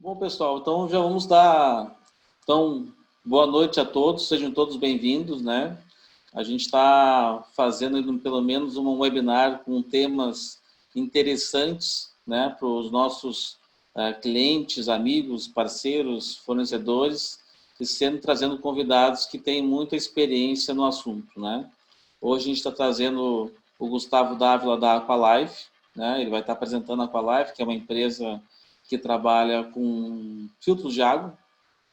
Bom, pessoal, então já vamos dar. Então, boa noite a todos, sejam todos bem-vindos, né? A gente está fazendo pelo menos um webinar com temas interessantes, né, para os nossos clientes, amigos, parceiros, fornecedores, e trazendo convidados que têm muita experiência no assunto, né? Hoje a gente está trazendo o Gustavo Dávila da Aqualife, né? Ele vai estar apresentando a Aqualife, que é uma empresa que trabalha com filtros de água,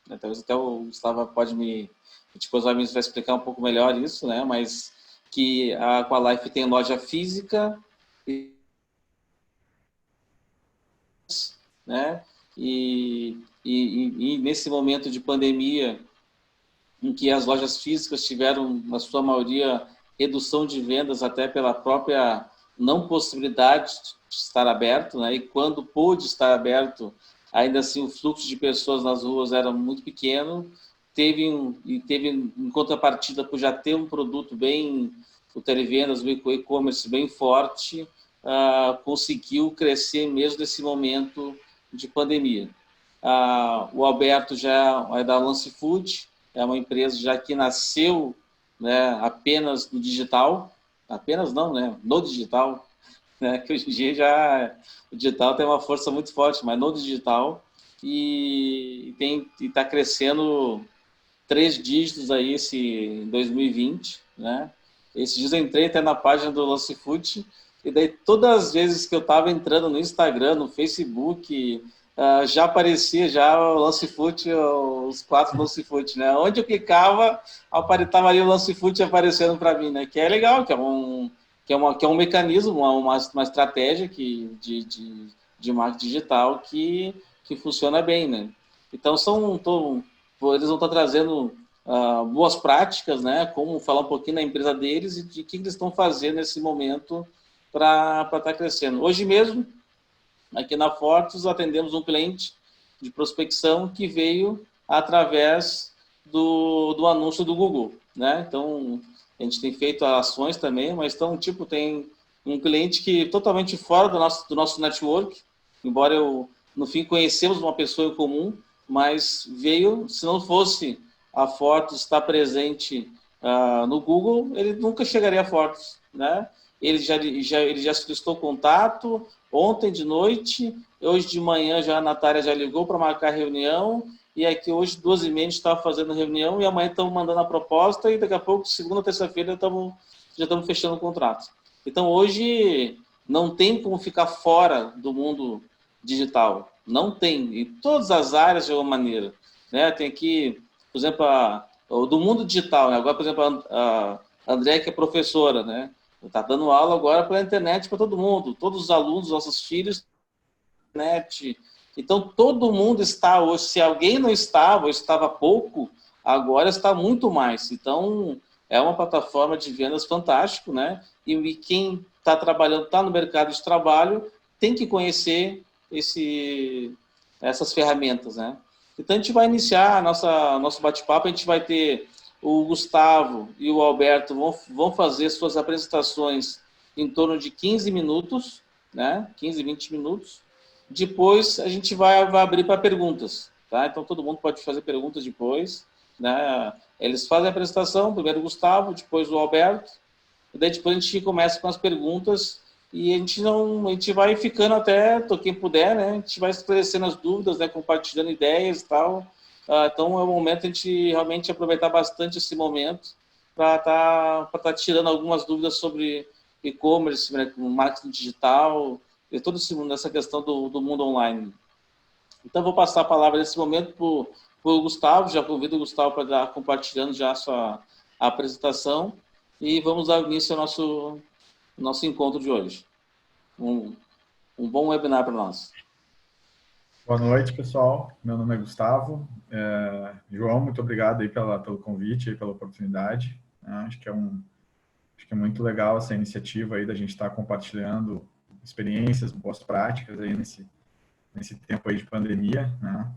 né? Talvez até o Gustavo pode depois vai explicar um pouco melhor isso, né? Mas que a Aqualife tem loja física, né? E nesse momento de pandemia, em que as lojas físicas tiveram, na sua maioria, redução de vendas até pela própria não possibilidade de estar aberto, né? E quando pôde estar aberto, ainda assim o fluxo de pessoas nas ruas era muito pequeno, teve em contrapartida por já ter um produto bem, o televendas, o e-commerce bem forte, conseguiu crescer mesmo nesse momento de pandemia. O Alberto já é da Lance Food, é uma empresa já que nasceu, né, apenas no digital, apenas não, né, no digital, né, que hoje em dia já o digital tem uma força muito forte, mas no digital, e está crescendo 3 dígitos aí em 2020, né? Esses dias eu entrei até na página do Lance Food, e daí todas as vezes que eu estava entrando no Instagram, no Facebook, já aparecia já o Lance Food, os 4 Lance Food, né? Onde eu clicava, estava ali o Lance Food aparecendo para mim, né? Que é legal, que é um mecanismo, uma estratégia de marketing digital que funciona bem, né? Então eles vão estar trazendo boas práticas, né? Como falar um pouquinho da empresa deles e de que eles estão fazendo nesse momento para estar crescendo. Hoje mesmo, aqui na Fortus, atendemos um cliente de prospecção que veio através do anúncio do Google, né? Então, a gente tem feito ações também, mas tem um cliente que totalmente fora do nosso network, embora no fim, conhecemos uma pessoa em comum, mas veio, se não fosse a Fortus estar presente no Google, ele nunca chegaria a Fortus, né? Ele já solicitou contato ontem de noite, hoje de manhã já a Natália já ligou para marcar reunião, e aqui hoje, 12h30, a gente estava fazendo reunião, e amanhã estamos mandando a proposta, e daqui a pouco, segunda, terça-feira, já estamos fechando o contrato. Então, hoje, não tem como ficar fora do mundo digital. Não tem. Em todas as áreas, de alguma maneira. Né? Tem aqui, por exemplo, do mundo digital. Né? Agora, por exemplo, a André, que é professora, né? Está dando aula agora pela internet para todo mundo. Todos os alunos, nossos filhos, internet. Então, todo mundo está hoje. Se alguém não estava, ou estava pouco, agora está muito mais. Então, é uma plataforma de vendas fantástico, né? E quem está trabalhando, está no mercado de trabalho, tem que conhecer essas ferramentas, né? Então, a gente vai iniciar nosso bate-papo, a gente vai ter o Gustavo e o Alberto vão fazer suas apresentações em torno de 15 minutos, né? 15, 20 minutos. Depois, a gente vai abrir para perguntas, tá? Então, todo mundo pode fazer perguntas depois, né? Eles fazem a apresentação, primeiro o Gustavo, depois o Alberto, e daí depois a gente começa com as perguntas e a gente vai ficando até quem puder, né? A gente vai esclarecendo as dúvidas, né? Compartilhando ideias e tal. Então é o momento de a gente realmente aproveitar bastante esse momento para tá tirando algumas dúvidas sobre e-commerce, né? Marketing digital e todo esse mundo, essa questão do mundo online. Então vou passar a palavra nesse momento para o Gustavo. Já convido o Gustavo para estar compartilhando já a apresentação e vamos dar início ao nosso encontro de hoje. Um bom webinar para nós. Boa noite, pessoal. Meu nome é Gustavo. João, muito obrigado aí pelo convite, aí pela oportunidade. Acho que é muito legal essa iniciativa aí da gente estar compartilhando experiências, boas práticas aí nesse tempo aí de pandemia, né?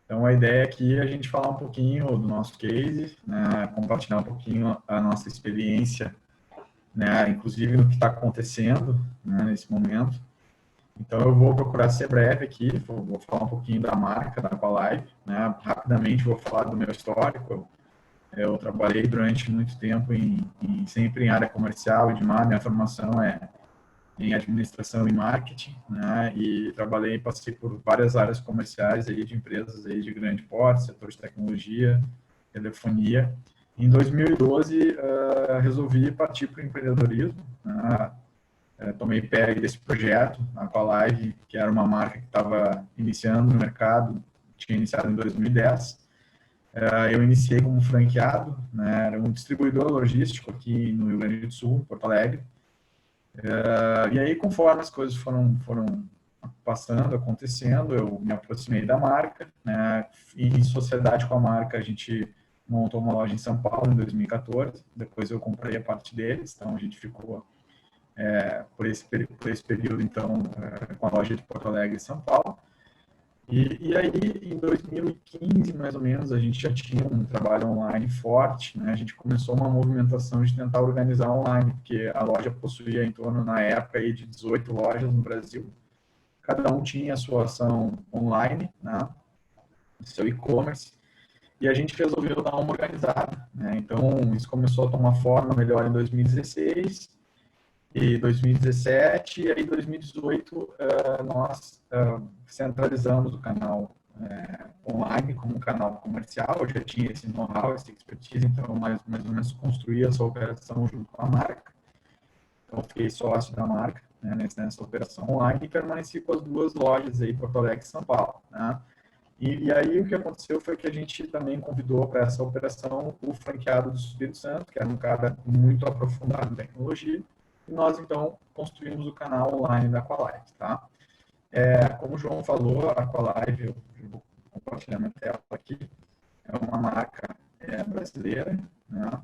Então, a ideia aqui é a gente falar um pouquinho do nosso case, né? Compartilhar um pouquinho a nossa experiência, né? Inclusive no que está acontecendo, né? Nesse momento. Então, eu vou procurar ser breve aqui, vou falar um pouquinho da marca, da Aqualive, né? Rapidamente vou falar do meu histórico. Eu trabalhei durante muito tempo sempre em área comercial e de marketing. Minha formação é em administração e marketing, né? E passei por várias áreas comerciais aí de empresas aí de grande porte, setor de tecnologia, telefonia. Em 2012, resolvi partir para o empreendedorismo, né? Tomei pé desse projeto, a Aqualive, que era uma marca que estava iniciando no mercado, tinha iniciado em 2010. Eu iniciei como franqueado, né? Era um distribuidor logístico aqui no Rio Grande do Sul, Porto Alegre. E aí, conforme as coisas foram passando, acontecendo, eu me aproximei da marca, né? E em sociedade com a marca, a gente montou uma loja em São Paulo em 2014. Depois eu comprei a parte deles, então a gente ficou por esse período, então, com a loja de Porto Alegre e São Paulo. E aí, em 2015, mais ou menos, a gente já tinha um trabalho online forte, né? A gente começou uma movimentação de tentar organizar online, porque a loja possuía em torno, na época, aí, de 18 lojas no Brasil. Cada um tinha a sua ação online, né? Seu e-commerce, e a gente resolveu dar uma organizada, né? Então, isso começou a tomar forma melhor em 2016, e 2017, e aí 2018 nós centralizamos o canal online como um canal comercial. Eu já tinha esse know-how, essa expertise, então mais ou menos construí essa operação junto com a marca. Então fiquei sócio da marca, né, nessa operação online, e permaneci com as duas lojas aí, Porto Alegre e São Paulo, né? E aí o que aconteceu foi que a gente também convidou para essa operação o franqueado do Espírito Santo, que era um cara muito aprofundado em tecnologia, e nós, então, construímos o canal online da Aqualive, tá? Como o João falou, a Aqualive, eu vou compartilhar minha tela aqui, é uma marca brasileira, né?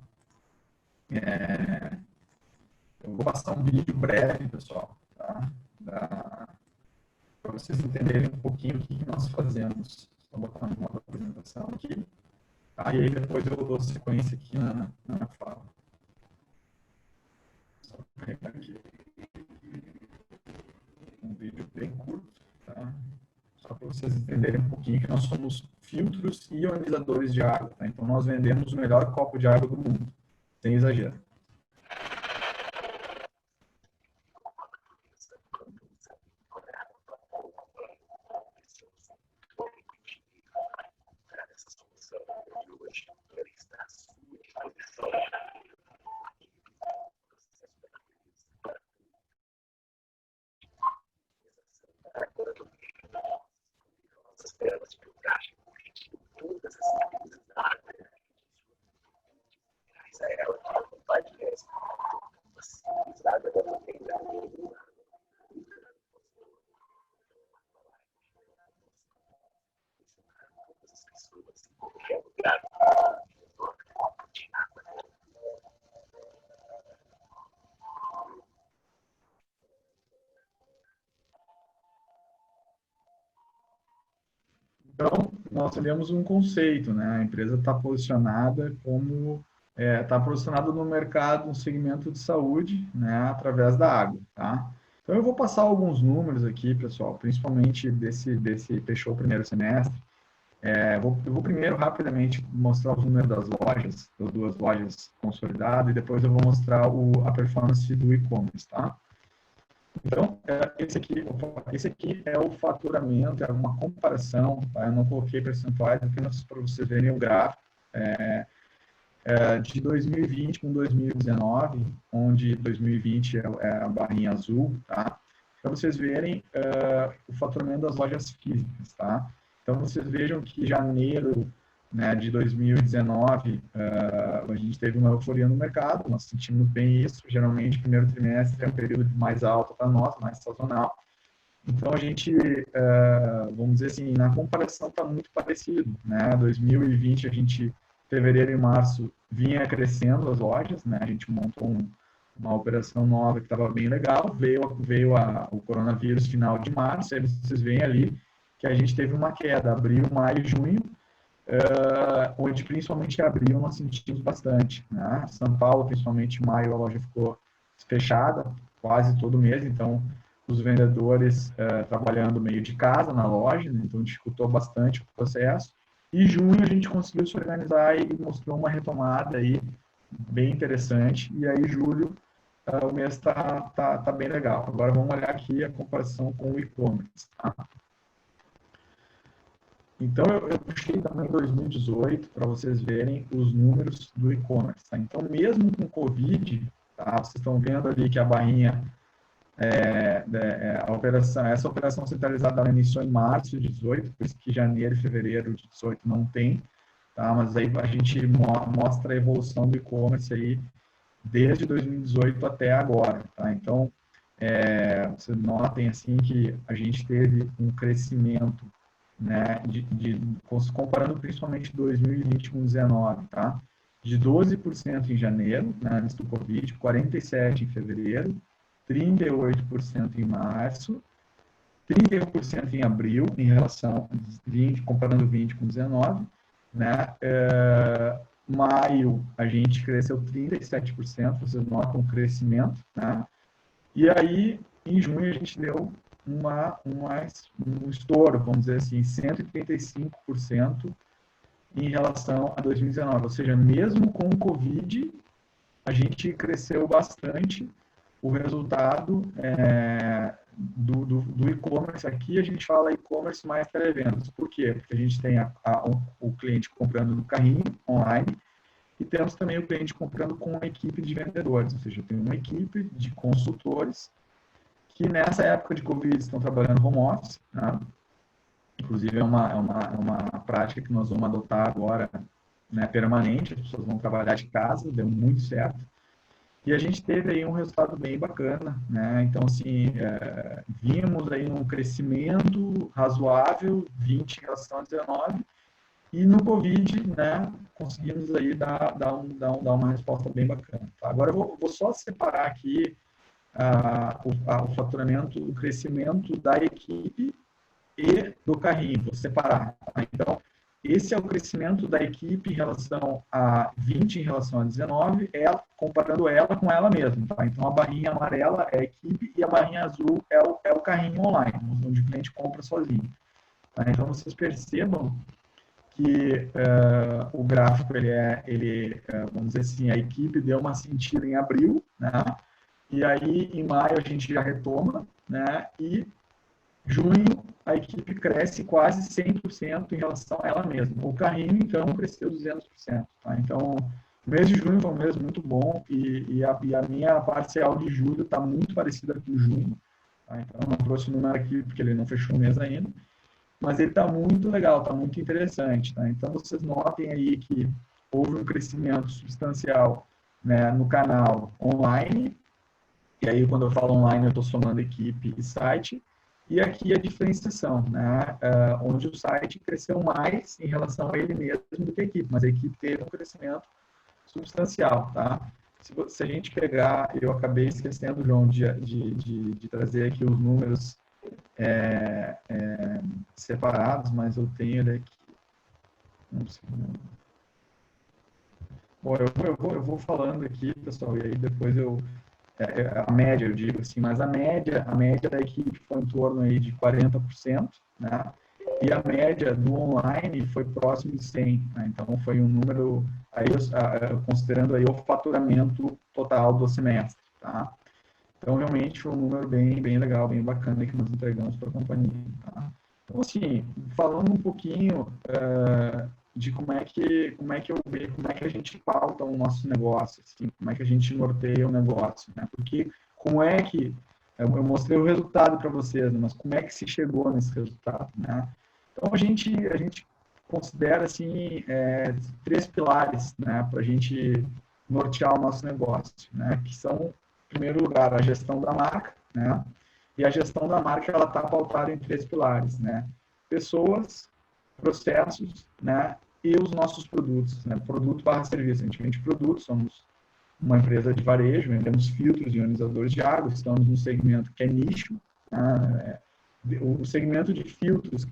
Eu vou passar um vídeo breve, pessoal, tá? Para vocês entenderem um pouquinho o que nós fazemos. Estou botando uma apresentação aqui. Tá? E aí depois eu dou sequência aqui na fala. Só pegar aqui um vídeo bem curto, tá? Só para vocês entenderem um pouquinho que nós somos filtros e ionizadores de água, tá? Então nós vendemos o melhor copo de água do mundo, sem exagero. Então, nós temos um conceito, né? A empresa está posicionada está posicionada no mercado, no segmento de saúde, né? Através da água, tá? Então, eu vou passar alguns números aqui, pessoal, principalmente desse fechou o primeiro semestre. Eu vou primeiro rapidamente mostrar os números das lojas, das duas lojas consolidadas, e depois eu vou mostrar a performance do e-commerce, tá? Então, esse aqui é o faturamento, é uma comparação, tá? Eu não coloquei percentuais, apenas para vocês verem o gráfico, de 2020 com 2019, onde 2020 é a barrinha azul, tá? Para vocês verem o faturamento das lojas físicas, tá? Então, vocês vejam que janeiro, né, de 2019, a gente teve uma euforia no mercado, nós sentimos bem isso. Geralmente, o primeiro trimestre é um período mais alto para nós, mais sazonal. Então, a gente, vamos dizer assim, na comparação está muito parecido, né? 2020, a gente, fevereiro e março, vinha crescendo as lojas, né? A gente montou uma operação nova que estava bem legal, veio o coronavírus final de março, aí vocês veem ali que a gente teve uma queda, abril, maio, junho, onde principalmente em abril nós sentimos bastante, né? São Paulo, principalmente em maio, a loja ficou fechada quase todo mês, então os vendedores trabalhando meio de casa na loja, né? Então dificultou bastante o processo. E junho a gente conseguiu se organizar e mostrou uma retomada aí bem interessante. E aí julho o mês tá bem legal. Agora vamos olhar aqui a comparação com o e-commerce. Tá? Então eu puxei também 2018 para vocês verem os números do e-commerce. Tá? Então mesmo com Covid, tá? Vocês estão vendo ali que a barrinha essa operação centralizada ela iniciou em março de 18, por isso que janeiro e fevereiro de 18 não tem, tá? Mas aí a gente mostra a evolução do e-commerce aí desde 2018 até agora, tá? Então, vocês notem assim que a gente teve um crescimento, né, comparando principalmente 2020 com 2019, tá? De 12% em janeiro, né, antes do Covid, 47% em fevereiro, 38% em março, 31% em abril, em relação a 20, comparando 20 com 19, né? Maio, a gente cresceu 37%, vocês notam um crescimento, né? E aí, em junho, a gente deu um estouro, vamos dizer assim, 135% em relação a 2019. Ou seja, mesmo com o Covid, a gente cresceu bastante. O resultado do e-commerce aqui, a gente fala e-commerce mais televendas. Por quê? Porque a gente tem o cliente comprando no carrinho, online, e temos também o cliente comprando com uma equipe de vendedores, ou seja, tem uma equipe de consultores que nessa época de Covid estão trabalhando home office, né? Inclusive é uma prática que nós vamos adotar agora, né, permanente, as pessoas vão trabalhar de casa, deu muito certo. E a gente teve aí um resultado bem bacana, né? Então, assim, vimos aí um crescimento razoável, 20 em relação a 19, e no Covid, né, conseguimos aí dar uma resposta bem bacana. Tá? Agora eu vou só separar aqui o faturamento, o crescimento da equipe e do carrinho, vou separar. Tá? Então, esse é o crescimento da equipe em relação a 20 em relação a 19, comparando ela com ela mesma. Tá? Então, a barrinha amarela é a equipe e a barrinha azul é o carrinho online, onde o cliente compra sozinho. Tá? Então, vocês percebam que o gráfico, vamos dizer assim, a equipe deu uma sentida em abril, né? E aí, em maio, a gente já retoma, né? E junho, a equipe cresce quase 100% em relação a ela mesma. O carrinho, então, cresceu 200%. Tá? Então, o mês de junho foi um mês muito bom e a minha parcial de julho está muito parecida com junho. Tá? Então, eu não trouxe o número aqui porque ele não fechou o mês ainda. Mas ele está muito legal, está muito interessante. Tá? Então, vocês notem aí que houve um crescimento substancial, né, no canal online. E aí, quando eu falo online, eu estou somando equipe e site. E aqui a diferenciação, né? Onde o site cresceu mais em relação a ele mesmo do que a equipe, mas a equipe teve um crescimento substancial, tá? Se a gente pegar, eu acabei esquecendo, João, de trazer aqui os números separados, mas eu tenho ele aqui. Um segundo. Bom, eu vou falando aqui, pessoal, e aí depois a média, eu digo assim, mas a média da equipe foi em torno aí de 40%, né? E a média do online foi próximo de 100, né? Então foi um número, aí considerando aí o faturamento total do semestre, tá? Então realmente foi um número bem legal, bem bacana que nós entregamos para a companhia, tá? Então assim, falando um pouquinho de como é que a gente pauta o nosso negócio, assim, como é que a gente norteia o negócio, né? Porque como é que eu mostrei o resultado para vocês, né? Mas como é que se chegou nesse resultado, né? Então a gente considera assim 3 pilares, né, para a gente nortear o nosso negócio, né? Que são, em primeiro lugar, a gestão da marca, né? E a gestão da marca ela está pautada em 3 pilares, né? Pessoas, processos, né, e os nossos produtos, né, produto barra serviço. A gente vende produtos, somos uma empresa de varejo, vendemos filtros e ionizadores de água, estamos num segmento que é nicho, né, o segmento de filtros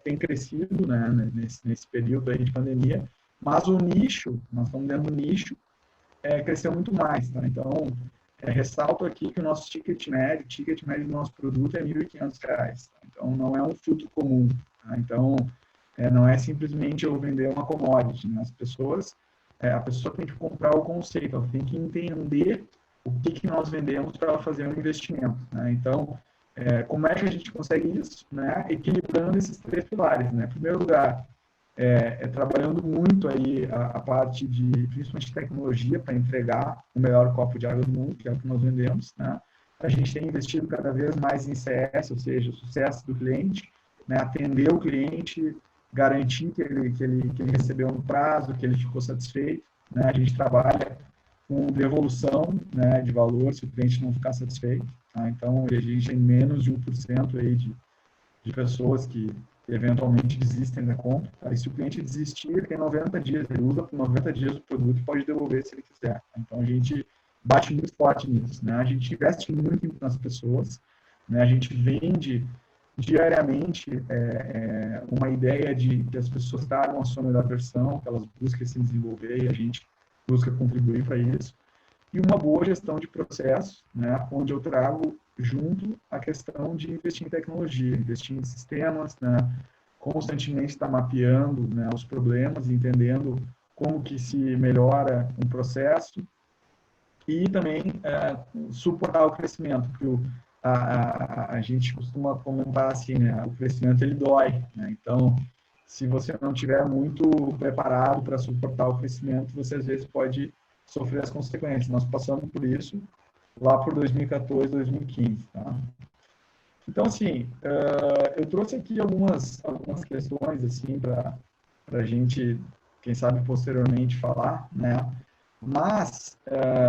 tem crescido, né, nesse período aí de pandemia, mas o nicho, nós estamos dentro do nicho, cresceu muito mais, tá? Então, Ressalto aqui que o nosso ticket médio do nosso produto é R$ 1.500. Então, não é um fruto comum. Tá? Então, não é simplesmente eu vender uma commodity. Né? A pessoa tem que comprar o conceito, ela tem que entender o que nós vendemos para ela fazer um investimento. Né? Então, como é que a gente consegue isso? Né? Equilibrando esses 3 pilares. Né? Em primeiro lugar, trabalhando muito aí a parte de, principalmente, tecnologia para entregar o melhor copo de água do mundo, que é o que nós vendemos. Né? A gente tem investido cada vez mais em CS, ou seja, o sucesso do cliente, né? Atender o cliente, garantir que ele recebeu no prazo, que ele ficou satisfeito. Né? A gente trabalha com devolução, né, de valor se o cliente não ficar satisfeito. Tá? Então, a gente tem menos de 1% aí de pessoas que eventualmente desistem da compra. Tá? E se o cliente desistir, ele tem 90 dias, ele usa por 90 dias o produto e pode devolver se ele quiser. Então, a gente bate muito forte nisso. Né? A gente investe muito nas pessoas, né? A gente vende diariamente uma ideia de que as pessoas tragam a sua melhor versão, que elas busquem se desenvolver e a gente busca contribuir para isso. E uma boa gestão de processo, né, onde eu trago junto a questão de investir em tecnologia, investir em sistemas, né, constantemente estar mapeando, né, os problemas, entendendo como que se melhora um processo e também suportar o crescimento, porque a gente costuma comentar assim, né, o crescimento ele dói, né, então se você não estiver muito preparado para suportar o crescimento, você às vezes pode sofrer as consequências. Nós passamos por isso lá por 2014, 2015. Tá? Então, assim, eu trouxe aqui algumas questões assim, para a gente, quem sabe, posteriormente falar, né? Mas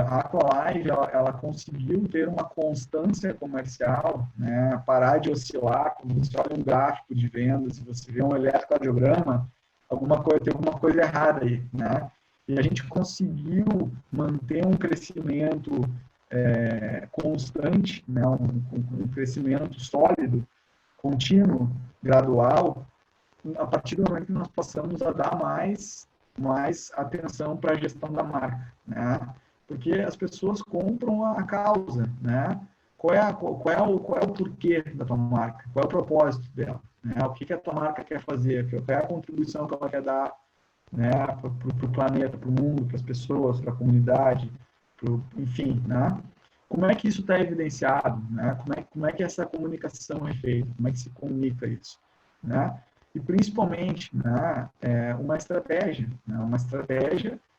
a Aqualive, ela conseguiu ter uma constância comercial, né? Parar de oscilar. Quando você olha um gráfico de vendas, se você vê um eletrocardiograma, tem alguma coisa errada aí, né? E a gente conseguiu manter um crescimento constante, né? Um crescimento sólido, contínuo, gradual, a partir do momento que nós passamos a dar mais atenção para a gestão da marca, né? Porque as pessoas compram a causa, né? Qual é o porquê da tua marca? Qual é o propósito dela? Né? O que a tua marca quer fazer? Qual é a contribuição que ela quer dar, né? Para o planeta, para o mundo, para as pessoas, para a comunidade, enfim, né? Como é que isso está evidenciado? Né? Como é que essa comunicação é feita? Como é que se comunica isso? Né? E principalmente, né, uma estratégia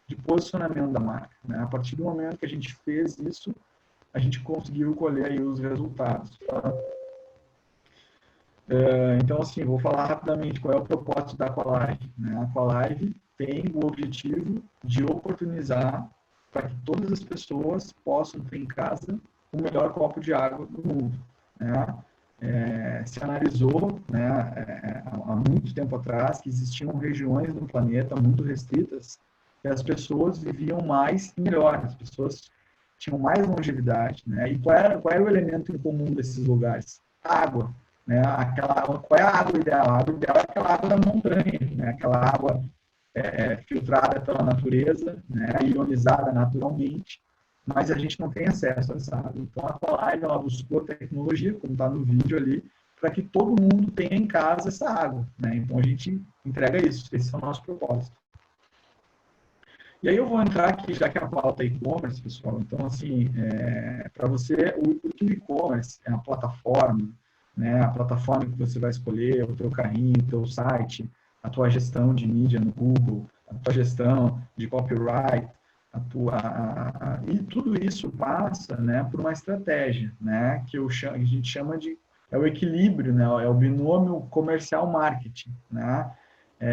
de posicionamento da marca. Né? A partir do momento que a gente fez isso, a gente conseguiu colher aí os resultados. Tá? Então, assim, vou falar rapidamente qual é o propósito da Aqualive. Né? A Aqualive tem o objetivo de oportunizar para que todas as pessoas possam ter em casa o melhor copo de água do mundo. Né? Se analisou, né, há muito tempo atrás que existiam regiões no planeta muito restritas que as pessoas viviam mais e melhor, as pessoas tinham mais longevidade, né? E qual era o elemento em comum desses lugares? Água, né? Qual é a água ideal? A água ideal é aquela água da montanha, né? Aquela água filtrada pela natureza, né? Ionizada naturalmente, mas a gente não tem acesso a essa água. Então, a Aqualive, ela buscou tecnologia, como está no vídeo ali, para que todo mundo tenha em casa essa água. Né? Então, a gente entrega isso. Esse é o nosso propósito. E aí eu vou entrar aqui, já que a pauta é e-commerce, pessoal. Então, assim, para você, o e-commerce é a plataforma, né? A plataforma que você vai escolher, o teu carrinho, o teu site, a tua gestão de mídia no Google, a tua gestão de copyright, e tudo isso passa, né, por uma estratégia, né, que a gente chama de o equilíbrio, né, é o binômio comercial marketing, né,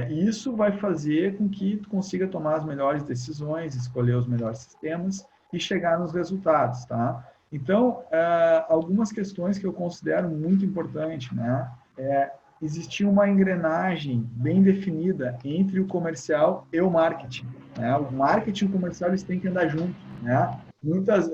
e isso vai fazer com que tu consiga tomar as melhores decisões, escolher os melhores sistemas e chegar nos resultados, tá? Então, algumas questões que eu considero muito importantes, né, existir uma engrenagem bem definida entre o comercial e o marketing. Né? O marketing e o comercial eles têm que andar juntos. Né?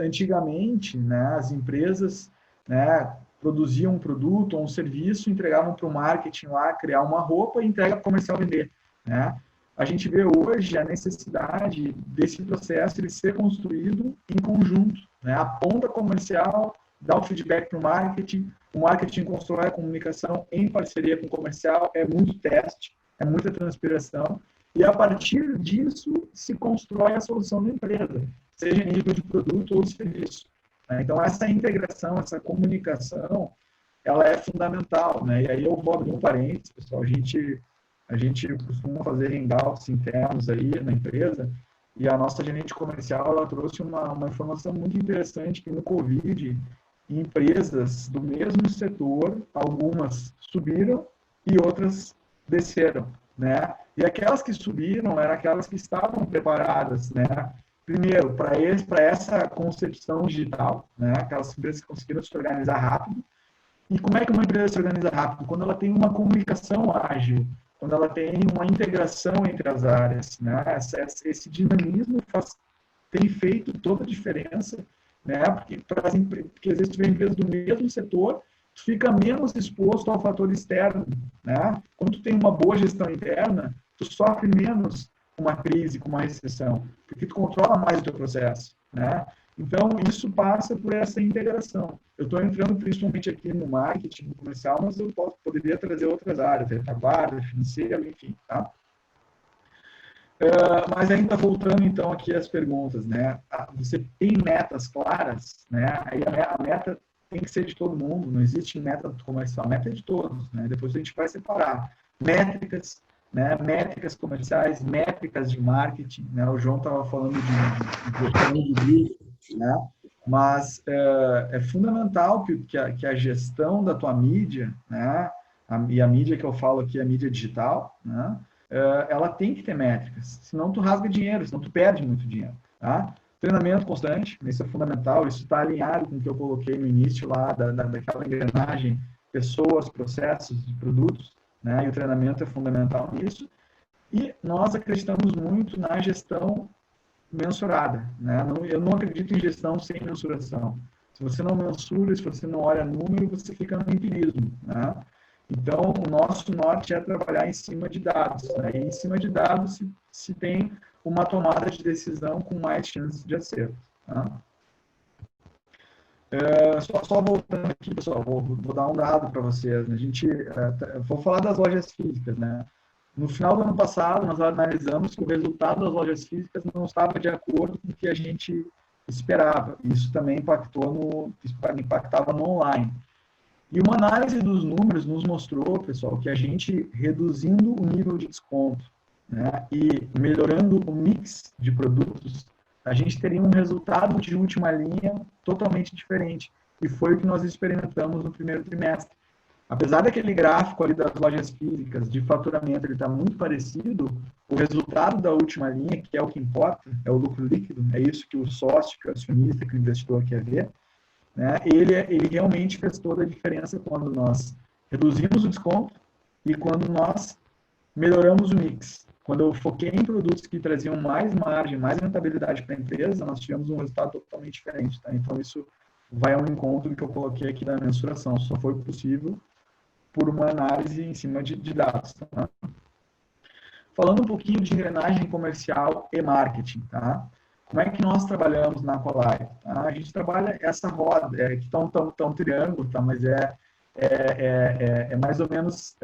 Antigamente, né, as empresas, né, produziam um produto ou um serviço, entregavam para o marketing lá criar uma roupa e entrega para o comercial vender. Né? a gente vê hoje a necessidade desse processo ele ser construído em conjunto, né? A ponta comercial dá o feedback para o marketing constrói a comunicação em parceria com o comercial, é muito teste, é muita transpiração, e a partir disso se constrói a solução da empresa, seja em nível de produto ou serviço. Então, essa integração, essa comunicação, ela é fundamental, né? E aí eu vou abrir um parênteses, pessoal, a gente costuma fazer hangouts internos aí na empresa, e a nossa gerente comercial, ela trouxe uma informação muito interessante, que no Covid, empresas do mesmo setor, algumas subiram e outras desceram, né? E aquelas que subiram eram aquelas que estavam preparadas, né? Primeiro, para essa concepção digital, né? Aquelas empresas que conseguiram se organizar rápido. E como é que uma empresa se organiza rápido? Quando ela tem uma comunicação ágil, quando ela tem uma integração entre as áreas, né? Esse dinamismo tem feito toda a diferença, né? Porque às vezes tu vê empresas do mesmo setor, tu fica menos exposto ao fator externo, né? Quando tu tem uma boa gestão interna, tu sofre menos uma crise, com uma recessão, porque tu controla mais o teu processo, né? Então, isso passa por essa integração. Eu estou entrando principalmente aqui no marketing, no comercial, mas eu poderia trazer outras áreas, retaguarda, financeira, enfim, tá? Mas ainda voltando, então, aqui às perguntas, né? Você tem metas claras, né? Aí a meta tem que ser de todo mundo, não existe meta comercial, a meta é de todos, né? Depois a gente vai separar métricas, né? Métricas comerciais, métricas de marketing, né? O João estava falando de grupo, né? Mas é fundamental que a gestão da tua mídia, né? E a mídia que eu falo aqui é a mídia digital, né? Ela tem que ter métricas, senão tu rasga dinheiro, senão tu perde muito dinheiro, tá? Treinamento constante, isso é fundamental, isso está alinhado com o que eu coloquei no início lá, daquela engrenagem, pessoas, processos e produtos, né? E o treinamento é fundamental nisso. E nós acreditamos muito na gestão mensurada, né? Eu não acredito em gestão sem mensuração. Se você não mensura, se você não olha número, você fica no empirismo, né? Então, o nosso norte é trabalhar em cima de dados, né? E em cima de dados se tem uma tomada de decisão com mais chances de acerto, tá? Só voltando aqui, pessoal, vou dar um dado para vocês. A gente, vou falar das lojas físicas, né? No final do ano passado, nós analisamos que o resultado das lojas físicas não estava de acordo com o que a gente esperava. Isso também impactava no online. E uma análise dos números nos mostrou, pessoal, que a gente reduzindo o nível de desconto, né, e melhorando o mix de produtos, a gente teria um resultado de última linha totalmente diferente. E foi o que nós experimentamos no primeiro trimestre. Apesar daquele gráfico ali das lojas físicas de faturamento, ele está muito parecido, o resultado da última linha, que é o que importa, é o lucro líquido, é isso que o sócio, que o acionista, que o investidor quer ver, né? Ele realmente fez toda a diferença quando nós reduzimos o desconto e quando nós melhoramos o mix. Quando eu foquei em produtos que traziam mais margem, mais rentabilidade para a empresa, nós tivemos um resultado totalmente diferente. Tá? Então, isso vai ao encontro do que eu coloquei aqui da mensuração. Só foi possível por uma análise em cima de dados. Tá? Falando um pouquinho de engrenagem comercial e marketing, tá? Como é que nós trabalhamos na Collive? Tá? A gente trabalha essa roda, que está um triângulo, tá? Mas é mais ou menos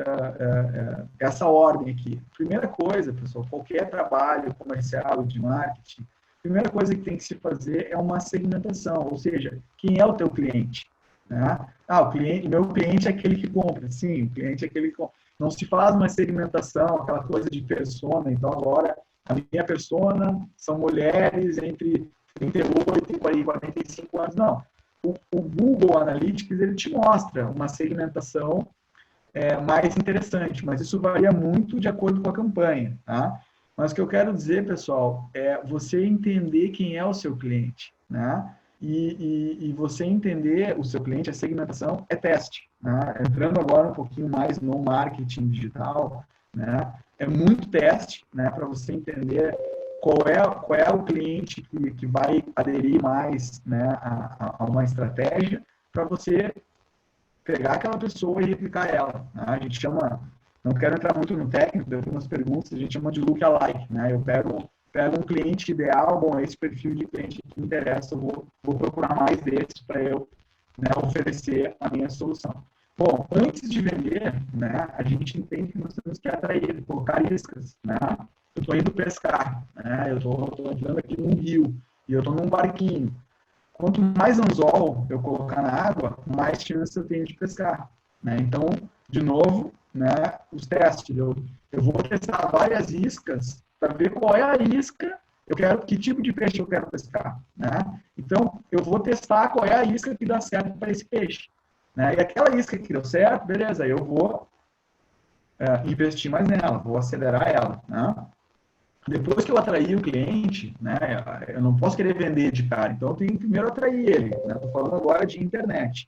essa ordem aqui. Primeira coisa, pessoal, qualquer trabalho comercial de marketing, a primeira coisa que tem que se fazer é uma segmentação, ou seja, quem é o teu cliente? Né? Meu cliente é aquele que compra. Sim, o cliente é aquele que compra. Não se faz uma segmentação, aquela coisa de persona. Então, agora, a minha persona são mulheres entre 38 e 45 anos. Não. O Google Analytics, ele te mostra uma segmentação mais interessante, mas isso varia muito de acordo com a campanha, tá? Mas o que eu quero dizer, pessoal, é você entender quem é o seu cliente, né? E você entender o seu cliente, a segmentação é teste, né? Entrando agora um pouquinho mais no marketing digital, né? É muito teste, né? Para você entender qual é o cliente que vai aderir mais, né, a uma estratégia para você pegar aquela pessoa e replicar ela. Né? A gente chama Não quero entrar muito no técnico, depois nas perguntas, a gente chama de lookalike, né? Eu pego um cliente ideal, bom, esse perfil de cliente que me interessa, eu vou procurar mais desses para eu, né, oferecer a minha solução. Bom, antes de vender, né, a gente entende que nós temos que atrair, colocar iscas, né? Eu estou indo pescar, né? Eu estou entrando aqui num rio e eu estou num barquinho. Quanto mais anzol eu colocar na água, mais chance eu tenho de pescar, né? Então, de novo, né, os testes. Eu vou testar várias iscas para ver qual é a isca, que tipo de peixe eu quero pescar, né? Então, eu vou testar qual é a isca que dá certo para esse peixe, né? E aquela isca que deu certo, beleza, eu vou investir mais nela, vou acelerar ela, né? Depois que eu atrair o cliente, né, eu não posso querer vender de cara, então eu tenho que primeiro atrair ele, né? Estou falando agora de internet.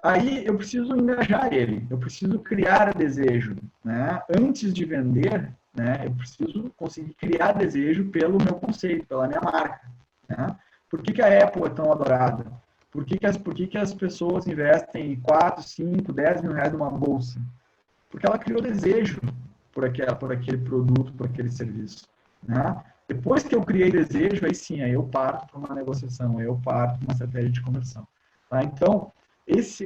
Aí eu preciso engajar ele, eu preciso criar desejo, né? Antes de vender, né, eu preciso conseguir criar desejo pelo meu conceito, pela minha marca, né? Por que a Apple é tão adorada? Por que as pessoas investem 4, 5, 10 mil reais numa bolsa? Porque ela criou desejo por aquele produto, por aquele serviço, né? Depois que eu criei desejo, aí sim, aí eu parto para uma negociação, aí eu parto para uma estratégia de conversão, tá? Então,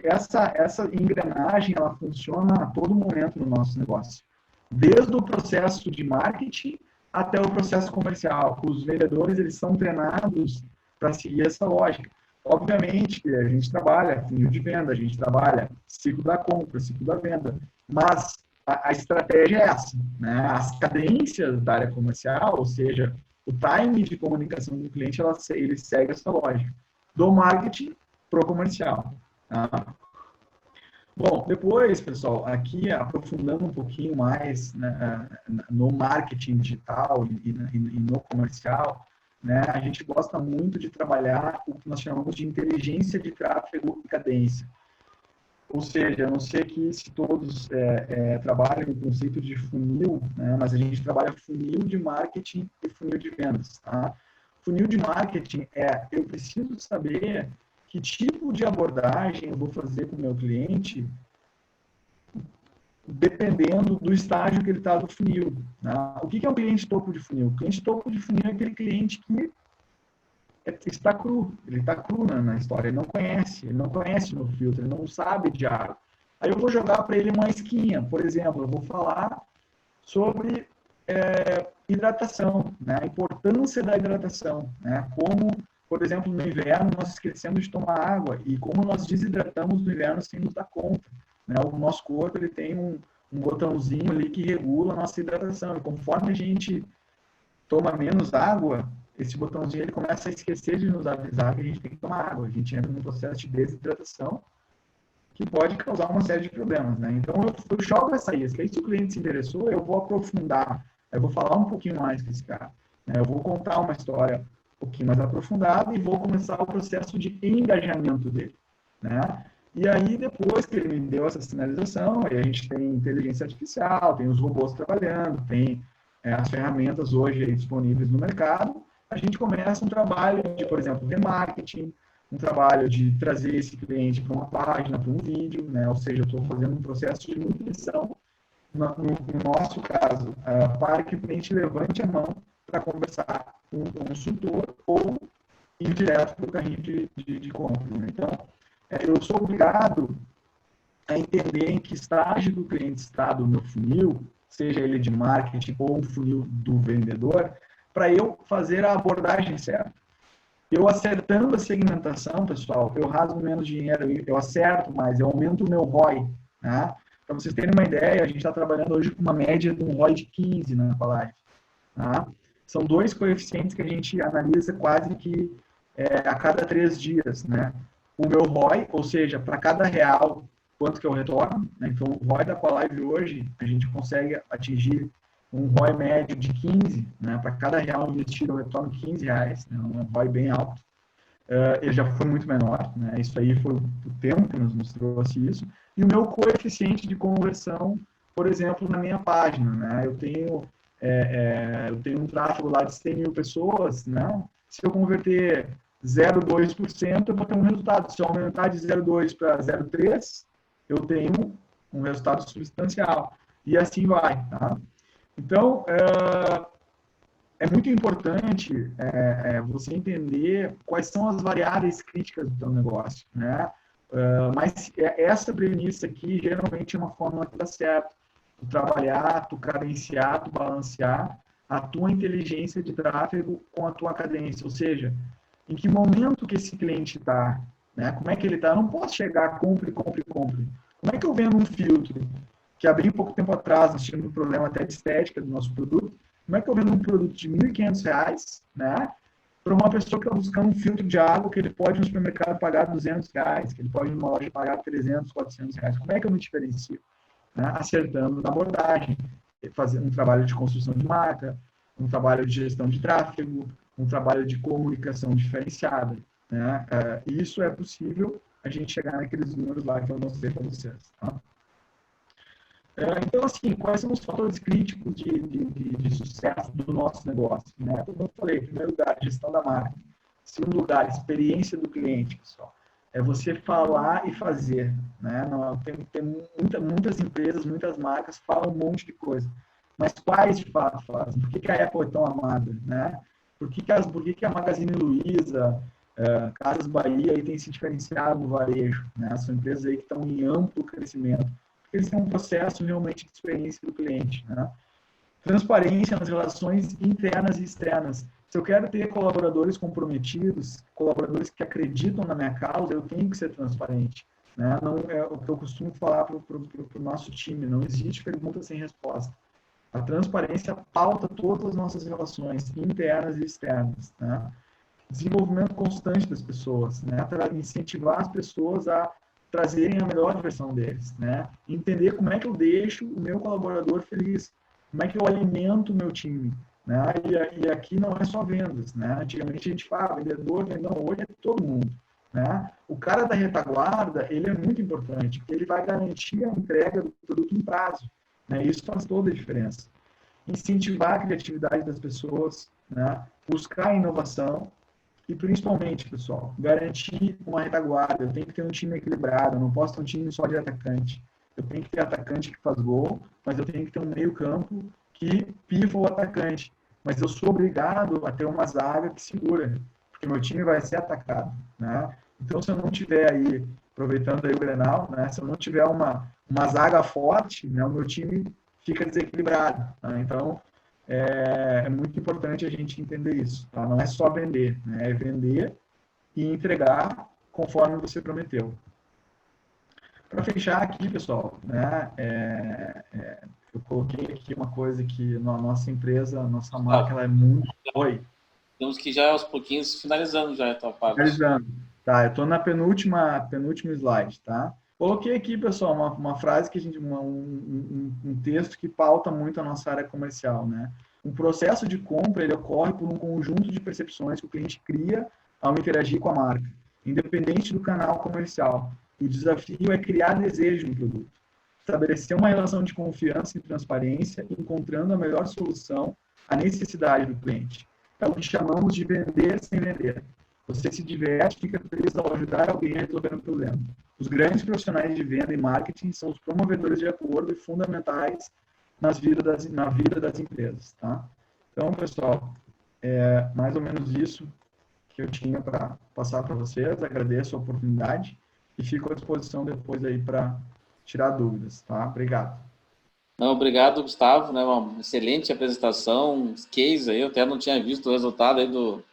essa engrenagem, ela funciona a todo momento no nosso negócio. Desde o processo de marketing até o processo comercial. Os vendedores, eles são treinados para seguir essa lógica. Obviamente que a gente trabalha funil de venda, a gente trabalha ciclo da compra, ciclo da venda, mas a estratégia é essa, né? As cadências da área comercial, ou seja, o time de comunicação do cliente, ele segue essa lógica. Do marketing para o comercial. Tá? Bom, depois, pessoal, aqui aprofundando um pouquinho mais, né, no marketing digital e no comercial, né, a gente gosta muito de trabalhar o que nós chamamos de inteligência de tráfego e cadência. Ou seja, a não ser que se todos trabalhem no conceito de funil, né, mas a gente trabalha funil de marketing e funil de vendas. Tá? Funil de marketing eu preciso saber que tipo de abordagem eu vou fazer com o meu cliente dependendo do estágio que ele está do funil. Né? O que é um cliente topo de funil? O cliente topo de funil é aquele cliente que está cru, ele está cru na história, ele não conhece no filtro, ele não sabe de água. Aí eu vou jogar para ele uma isquinha, por exemplo, eu vou falar sobre hidratação, né? A importância da hidratação, né? Como, por exemplo, no inverno nós esquecemos de tomar água e como nós desidratamos no inverno sem nos dar conta, né? O nosso corpo ele tem um botãozinho ali que regula a nossa hidratação e conforme a gente toma menos água, esse botãozinho ele começa a esquecer de nos avisar que a gente tem que tomar água. A gente entra num processo de desidratação que pode causar uma série de problemas, né? Então, eu jogo essa isca. Aí, se o cliente se interessou, eu vou aprofundar, eu vou falar um pouquinho mais com esse cara, né? Eu vou contar uma história um pouquinho mais aprofundada e vou começar o processo de engajamento dele, né? E aí, depois que ele me deu essa sinalização, aí a gente tem inteligência artificial, tem os robôs trabalhando, tem as ferramentas hoje aí disponíveis no mercado, a gente começa um trabalho de, por exemplo, remarketing, um trabalho de trazer esse cliente para uma página, para um vídeo, né? Ou seja, eu estou fazendo um processo de nutrição, no nosso caso, para que o cliente levante a mão para conversar com o consultor ou ir direto para o carrinho de compra. Né? Então, eu sou obrigado a entender em que estágio do cliente está do meu funil, seja ele de marketing ou um funil do vendedor, para eu fazer a abordagem certa. Eu acertando a segmentação, pessoal, eu rasgo menos dinheiro, eu acerto mais, eu aumento o meu ROI. Né? Para vocês terem uma ideia, a gente está trabalhando hoje com uma média de um ROI de 15 na Aqualive. Tá? São 2 coeficientes que a gente analisa quase que a cada 3 dias. Né? O meu ROI, ou seja, para cada real, quanto que eu retorno. Né? Então, o ROI da Aqualive hoje, a gente consegue atingir um ROI médio de 15, né? Para cada real investido eu retorno 15 reais, né? Um ROI bem alto. Ele já foi muito menor, né? Isso aí foi o tempo que nos trouxe isso. E o meu coeficiente de conversão, por exemplo, na minha página, né? Eu tenho um tráfego lá de 100 mil pessoas, né? Se eu converter 0,2%, eu vou ter um resultado. Se eu aumentar de 0,2 para 0,3, eu tenho um resultado substancial. e assim vai, tá? Então, é muito importante você entender quais são as variáveis críticas do teu negócio, né? Mas essa premissa aqui geralmente é uma fórmula que dá certo. Tu trabalhar, tu cadenciar, tu balancear a tua inteligência de tráfego com a tua cadência, ou seja, em que momento que esse cliente está, né? Como é que ele está? Eu não posso chegar, compre, compre, compre. Como é que eu vendo um filtro que há bem pouco tempo atrás nós tínhamos um problema até de estética do nosso produto? Como é que eu vendo um produto de R$ 1.500, né? Para uma pessoa que está buscando um filtro de água que ele pode no supermercado pagar R$ 200, que ele pode numa loja pagar R$ 300, R$ 400. Como é que eu me diferencio? Né? Acertando na abordagem, fazendo um trabalho de construção de marca, um trabalho de gestão de tráfego, um trabalho de comunicação diferenciada. Né? Isso é possível a gente chegar naqueles números lá que eu mostrei para vocês. Tá? Então, assim, quais são os fatores críticos de sucesso do nosso negócio? Né? Como eu falei, em primeiro lugar, gestão da marca. Em segundo lugar, experiência do cliente, pessoal. É você falar e fazer. Né? Não, tem muitas empresas, muitas marcas falam um monte de coisa. Mas quais de fato fazem? Por que a Apple é tão amada? Né? Por que a Magazine Luiza, Casas Bahia aí tem se diferenciado no varejo? Né? São empresas aí que estão em amplo crescimento. Eles têm um processo realmente de experiência do cliente. Né? Transparência nas relações internas e externas. Se eu quero ter colaboradores comprometidos, colaboradores que acreditam na minha causa, eu tenho que ser transparente. Né? Não é o que eu costumo falar para o nosso time, não existe pergunta sem resposta. A transparência pauta todas as nossas relações internas e externas. Né? Desenvolvimento constante das pessoas, né? Para incentivar as pessoas a trazerem a melhor versão deles, né? Entender como é que eu deixo o meu colaborador feliz, como é que eu alimento o meu time, né? E aqui não é só vendas, né? Antigamente a gente fala, vendedor, não, hoje é todo mundo, né? O cara da retaguarda, ele é muito importante, porque ele vai garantir a entrega do produto em prazo, né? Isso faz toda a diferença. Incentivar a criatividade das pessoas, né? Buscar inovação, e principalmente, pessoal, garantir uma retaguarda. Eu tenho que ter um time equilibrado, eu não posso ter um time só de atacante. Eu tenho que ter atacante que faz gol, mas eu tenho que ter um meio-campo que pifa o atacante. Mas eu sou obrigado a ter uma zaga que segura, porque meu time vai ser atacado. Né? Então, se eu não tiver aí, aproveitando aí o Grenal, né? Se eu não tiver uma zaga forte, né? O meu time fica desequilibrado. Tá? Então, é muito importante a gente entender isso. Tá? Não é só vender, né? É vender e entregar conforme você prometeu. Para fechar aqui, pessoal, né? Eu coloquei aqui uma coisa que na nossa empresa, a nossa marca, ela é muito... Oi? Temos que já aos pouquinhos finalizando já a tua parte. Finalizando. Tá, eu estou na penúltimo slide, tá? Coloquei aqui, pessoal, uma frase que a gente, um texto que pauta muito a nossa área comercial, né? Um processo de compra, ele ocorre por um conjunto de percepções que o cliente cria ao interagir com a marca, independente do canal comercial. O desafio é criar desejo no produto, estabelecer uma relação de confiança e transparência, encontrando a melhor solução à necessidade do cliente. É o que chamamos de vender sem vender. Você se diverte, fica feliz ao ajudar alguém a resolver um problema. Os grandes profissionais de venda e marketing são os promovedores de acordo e fundamentais na vida das empresas. Tá? Então, pessoal, é mais ou menos isso que eu tinha para passar para vocês. Agradeço a oportunidade e fico à disposição depois aí para tirar dúvidas. Tá? Obrigado. Não, obrigado, Gustavo. Né, uma excelente apresentação, case aí. Eu até não tinha visto o resultado aí do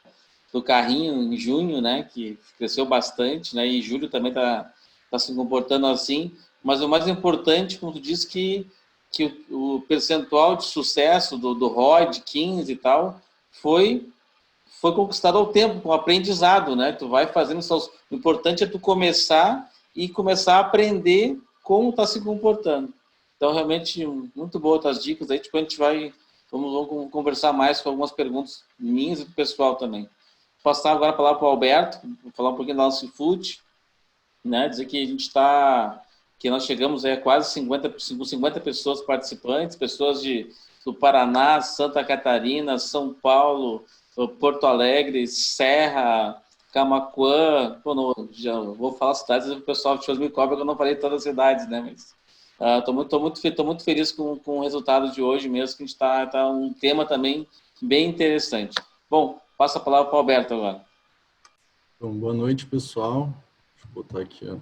carrinho em junho, né, que cresceu bastante, né, e julho também tá se comportando assim, mas o mais importante, como tu disse, que o percentual de sucesso do ROI de 15 e tal foi conquistado ao tempo, com o aprendizado, né, tu vai fazendo, o importante é tu começar a aprender como está se comportando. Então, realmente, muito boas as dicas aí, depois a gente vamos conversar mais com algumas perguntas minhas e do pessoal também. Passar agora a palavra para o Alberto, falar um pouquinho da nossa food, né? Dizer que que nós chegamos a quase 50 pessoas participantes, pessoas do Paraná, Santa Catarina, São Paulo, Porto Alegre, Serra, Camaquã, já vou falar cidades, o pessoal me cobra que eu não falei todas as cidades, né? Mas Tô muito feliz com o resultado de hoje mesmo, que a gente tá um tema também bem interessante. Bom, passo a palavra para o Alberto agora. Então, boa noite, pessoal. Deixa eu botar aqui a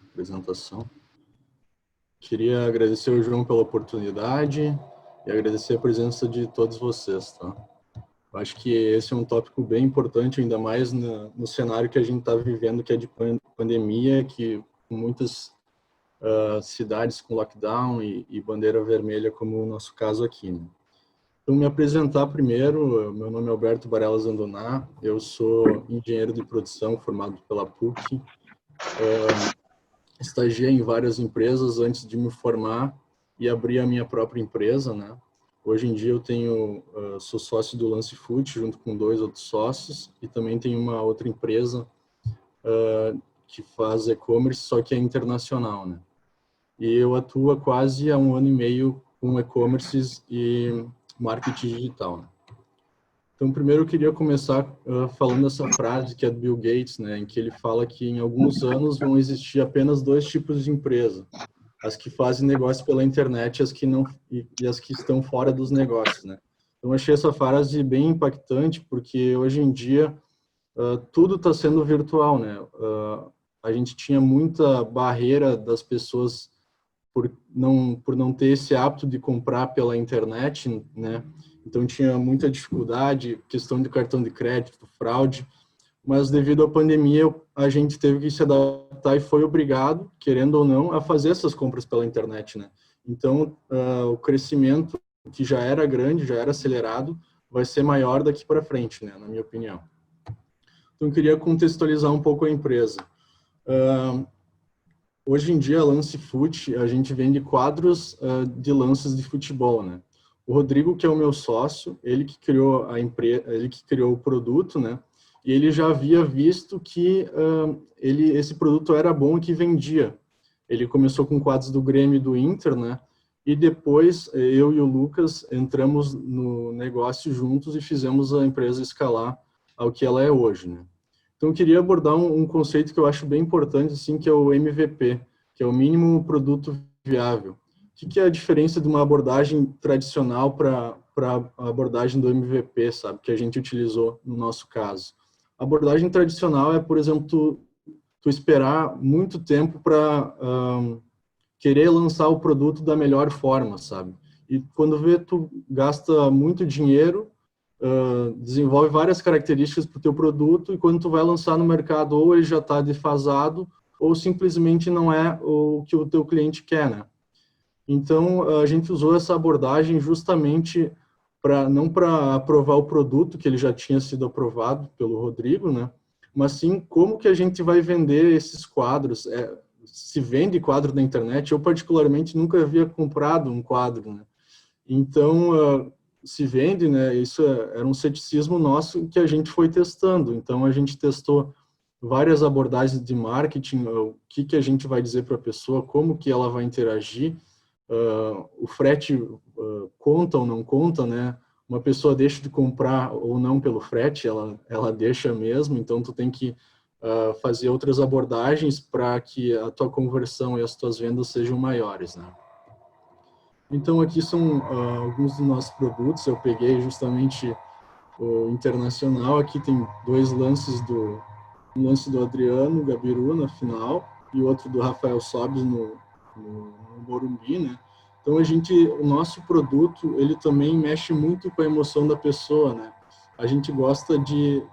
apresentação. Queria agradecer ao João pela oportunidade e agradecer a presença de todos vocês, tá? Eu acho que esse é um tópico bem importante, ainda mais no cenário que a gente está vivendo, que é de pandemia, que muitas cidades com lockdown e bandeira vermelha, como o nosso caso aqui, né? Então, me apresentar primeiro, meu nome é Alberto Barella Zandoná, eu sou engenheiro de produção formado pela PUC, estagiei em várias empresas antes de me formar e abri a minha própria empresa, né? Hoje em dia eu sou sócio do Lance Food, junto com 2 outros sócios, e também tenho uma outra empresa que faz e-commerce, só que é internacional, né? E eu atuo há quase há 1 ano e meio com e-commerce e marketing digital, né? Então, primeiro eu queria começar falando essa frase que é do Bill Gates, né, em que ele fala que em alguns anos vão existir apenas 2 tipos de empresa: as que fazem negócio pela internet e as que estão fora dos negócios, né? Então, eu achei essa frase bem impactante, porque hoje em dia tudo está sendo virtual, né? A gente tinha muita barreira das pessoas por não ter esse hábito de comprar pela internet, né? Então tinha muita dificuldade, questão de cartão de crédito, fraude, mas devido à pandemia a gente teve que se adaptar e foi obrigado, querendo ou não, a fazer essas compras pela internet, né? Então o crescimento, que já era grande, já era acelerado, vai ser maior daqui para frente, né? Na minha opinião. Então eu queria contextualizar um pouco a empresa. Hoje em dia, a Lance Food, a gente vende quadros de lances de futebol, né? O Rodrigo, que é o meu sócio, ele que criou a empresa, ele que criou o produto, né? E ele já havia visto que esse produto era bom e que vendia. Ele começou com quadros do Grêmio e do Inter, né? E depois eu e o Lucas entramos no negócio juntos e fizemos a empresa escalar ao que ela é hoje, né? Então, eu queria abordar um conceito que eu acho bem importante, assim, que é o MVP, que é o mínimo produto viável. O que é a diferença de uma abordagem tradicional para a abordagem do MVP, sabe, que a gente utilizou no nosso caso? A abordagem tradicional é, por exemplo, tu esperar muito tempo para querer lançar o produto da melhor forma, sabe? E quando vê, tu gasta muito dinheiro, desenvolve várias características para o teu produto, e quando tu vai lançar no mercado, ou ele já está defasado, ou simplesmente não é o que o teu cliente quer, né? Então, a gente usou essa abordagem justamente não para aprovar o produto, que ele já tinha sido aprovado pelo Rodrigo, né? Mas sim como que a gente vai vender esses quadros. Se vende quadro na internet, eu particularmente nunca havia comprado um quadro, né? Então, se vende, né? Isso era um ceticismo nosso que a gente foi testando. Então, a gente testou várias abordagens de marketing, o que a gente vai dizer para a pessoa, como que ela vai interagir, o frete conta ou não conta, né? Uma pessoa deixa de comprar ou não pelo frete, ela deixa mesmo, então tu tem que fazer outras abordagens para que a tua conversão e as tuas vendas sejam maiores, né? Então, aqui são alguns dos nossos produtos. Eu peguei justamente o internacional. Aqui tem 2 lances um lance do Adriano Gabiru na final e o outro do Rafael Sobis no Morumbi, né? Então, o nosso produto, ele também mexe muito com a emoção da pessoa, né? A gente gosta de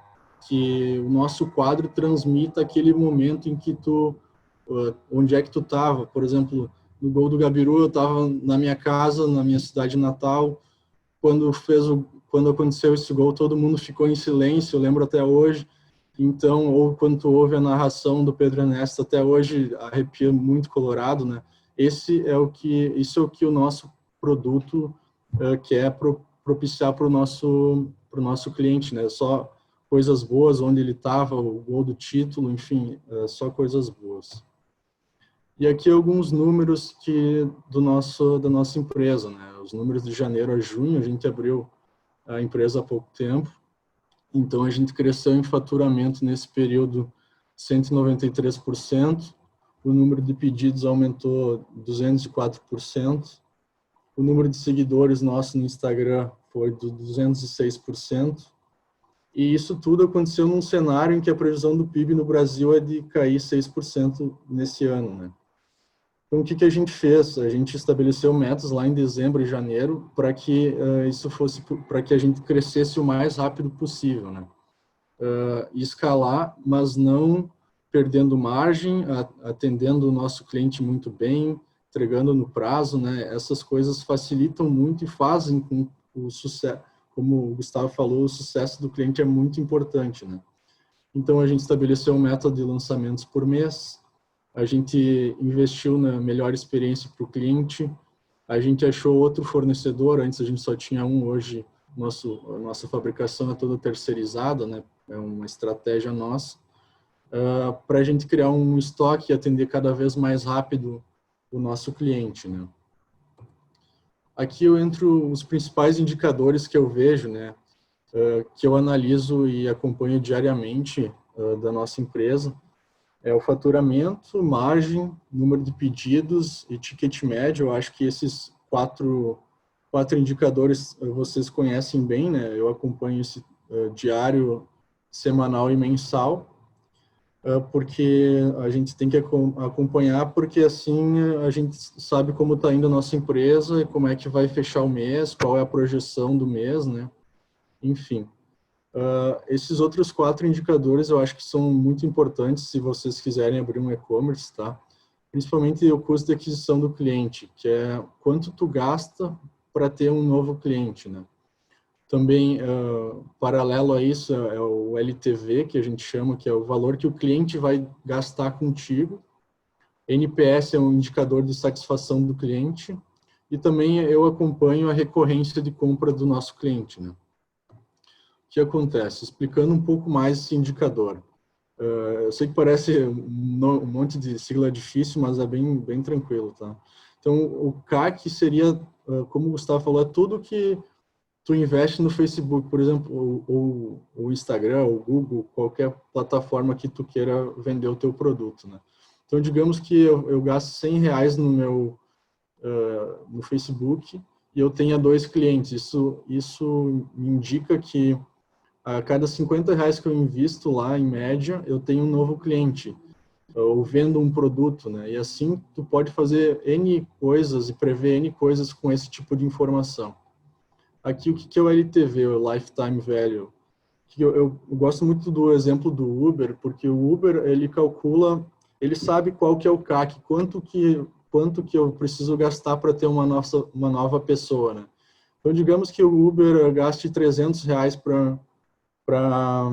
que o nosso quadro transmita aquele momento em que onde é que tu estava. Por exemplo, no gol do Gabiru, eu estava na minha casa, na minha cidade natal. Quando aconteceu esse gol, todo mundo ficou em silêncio, eu lembro até hoje. Então, ou quando tu ouve a narração do Pedro Ernesto, até hoje arrepia muito colorado, né? Isso é o que o nosso produto quer propiciar para o nosso cliente, né? Só coisas boas, onde ele estava, o gol do título, enfim, só coisas boas. E aqui alguns números da nossa empresa, né? Os números de janeiro a junho, a gente abriu a empresa há pouco tempo, então a gente cresceu em faturamento nesse período 193%, o número de pedidos aumentou 204%, o número de seguidores nosso no Instagram foi de 206%, e isso tudo aconteceu num cenário em que a previsão do PIB no Brasil é de cair 6% nesse ano, né? Então, o que a gente fez? A gente estabeleceu metas lá em dezembro e janeiro para que para que a gente crescesse o mais rápido possível, né? Escalar, mas não perdendo margem, atendendo o nosso cliente muito bem, entregando no prazo, né? Essas coisas facilitam muito e fazem com o sucesso, como o Gustavo falou, o sucesso do cliente é muito importante, né? Então, a gente estabeleceu um método de lançamentos por mês, a gente investiu na melhor experiência para o cliente, a gente achou outro fornecedor, antes a gente só tinha um, hoje a nossa fabricação é toda terceirizada, né? É uma estratégia nossa, para a gente criar um estoque e atender cada vez mais rápido o nosso cliente, né? Aqui eu entro os principais indicadores que eu vejo, né? Que eu analiso e acompanho diariamente da nossa empresa. É o faturamento, margem, número de pedidos e ticket médio. Eu acho que esses quatro indicadores vocês conhecem bem, né? Eu acompanho esse diário, semanal e mensal, porque a gente tem que acompanhar, porque assim a gente sabe como está indo a nossa empresa e como é que vai fechar o mês, qual é a projeção do mês, né? Enfim. Esses outros 4 indicadores eu acho que são muito importantes se vocês quiserem abrir um e-commerce, tá? Principalmente o custo de aquisição do cliente, que é quanto tu gasta para ter um novo cliente, né? Também, paralelo a isso, é o LTV, que a gente chama, que é o valor que o cliente vai gastar contigo. NPS é um indicador de satisfação do cliente. E também eu acompanho a recorrência de compra do nosso cliente, né? O que acontece? Explicando um pouco mais esse indicador. Eu sei que parece um monte de sigla difícil, mas é bem tranquilo, tá? Então, o CAC seria, como o Gustavo falou, é tudo que tu investe no Facebook, por exemplo, ou o Instagram, ou Google, qualquer plataforma que tu queira vender o teu produto, né? Então, digamos que eu gasto R$100 no Facebook e eu tenha 2 clientes. Isso indica que a cada R$50 que eu invisto lá, em média, eu tenho um novo cliente, ou vendo um produto, né? E assim, tu pode fazer N coisas e prever N coisas com esse tipo de informação. Aqui, o que é o LTV, o Lifetime Value? Eu gosto muito do exemplo do Uber, porque o Uber, ele calcula, ele sabe qual que é o CAC, quanto que eu preciso gastar para ter uma nova pessoa, né? Então, digamos que o Uber gaste R$300 para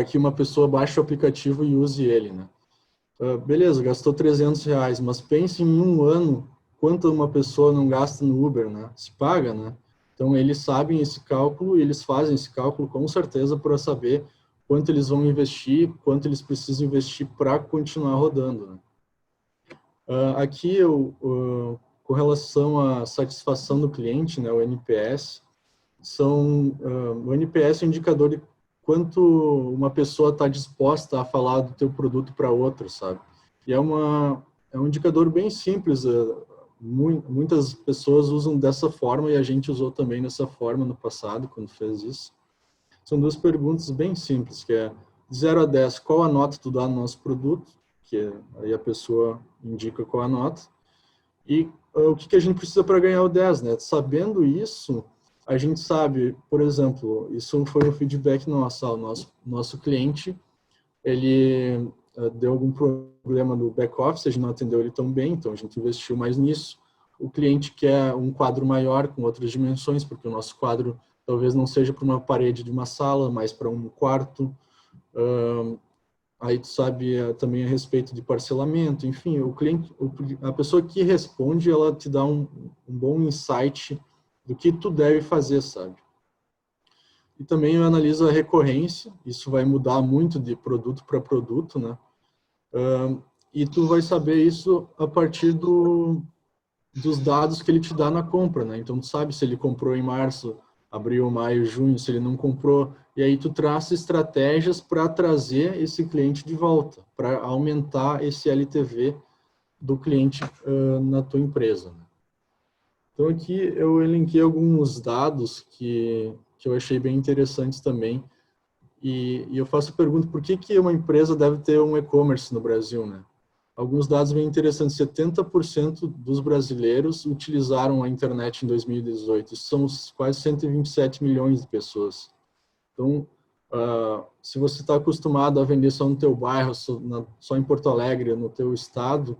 que uma pessoa baixe o aplicativo e use ele, né? Beleza, gastou R$300, mas pense em um ano quanto uma pessoa não gasta no Uber, né? Se paga, né? Então, eles sabem esse cálculo e eles fazem esse cálculo com certeza para saber quanto eles vão investir, quanto eles precisam investir para continuar rodando, né? Aqui, com relação à satisfação do cliente, né, o NPS, o NPS é um indicador de quanto uma pessoa está disposta a falar do teu produto para outra, sabe? E é um indicador bem simples, muitas pessoas usam dessa forma e a gente usou também dessa forma no passado, quando fez isso. São 2 perguntas bem simples, que é de 0 a 10, qual a nota tu dá no nosso produto, que aí a pessoa indica qual a nota, e o que a gente precisa para ganhar o 10, né? Sabendo isso, a gente sabe, por exemplo, isso foi um feedback nosso, nosso cliente, ele deu algum problema no back-office, a gente não atendeu ele tão bem, então a gente investiu mais nisso. O cliente quer um quadro maior, com outras dimensões, porque o nosso quadro talvez não seja para uma parede de uma sala, mas para um quarto. Aí tu sabe também a respeito de parcelamento, enfim, o cliente, a pessoa que responde, ela te dá um bom insight do que tu deve fazer, sabe? E também eu analiso a recorrência, isso vai mudar muito de produto para produto, né? E tu vai saber isso a partir dos dados que ele te dá na compra, né? Então tu sabe se ele comprou em março abril, maio, junho, se ele não comprou, e aí tu traça estratégias para trazer esse cliente de volta, para aumentar esse LTV do cliente na tua empresa. Então aqui eu elenquei alguns dados que eu achei bem interessantes também, e eu faço a pergunta, por que uma empresa deve ter um e-commerce no Brasil, né? Alguns dados bem interessantes, 70% dos brasileiros utilizaram a internet em 2018, isso são quase 127 milhões de pessoas. Então, se você está acostumado a vender só no teu bairro, só em Porto Alegre, no teu estado,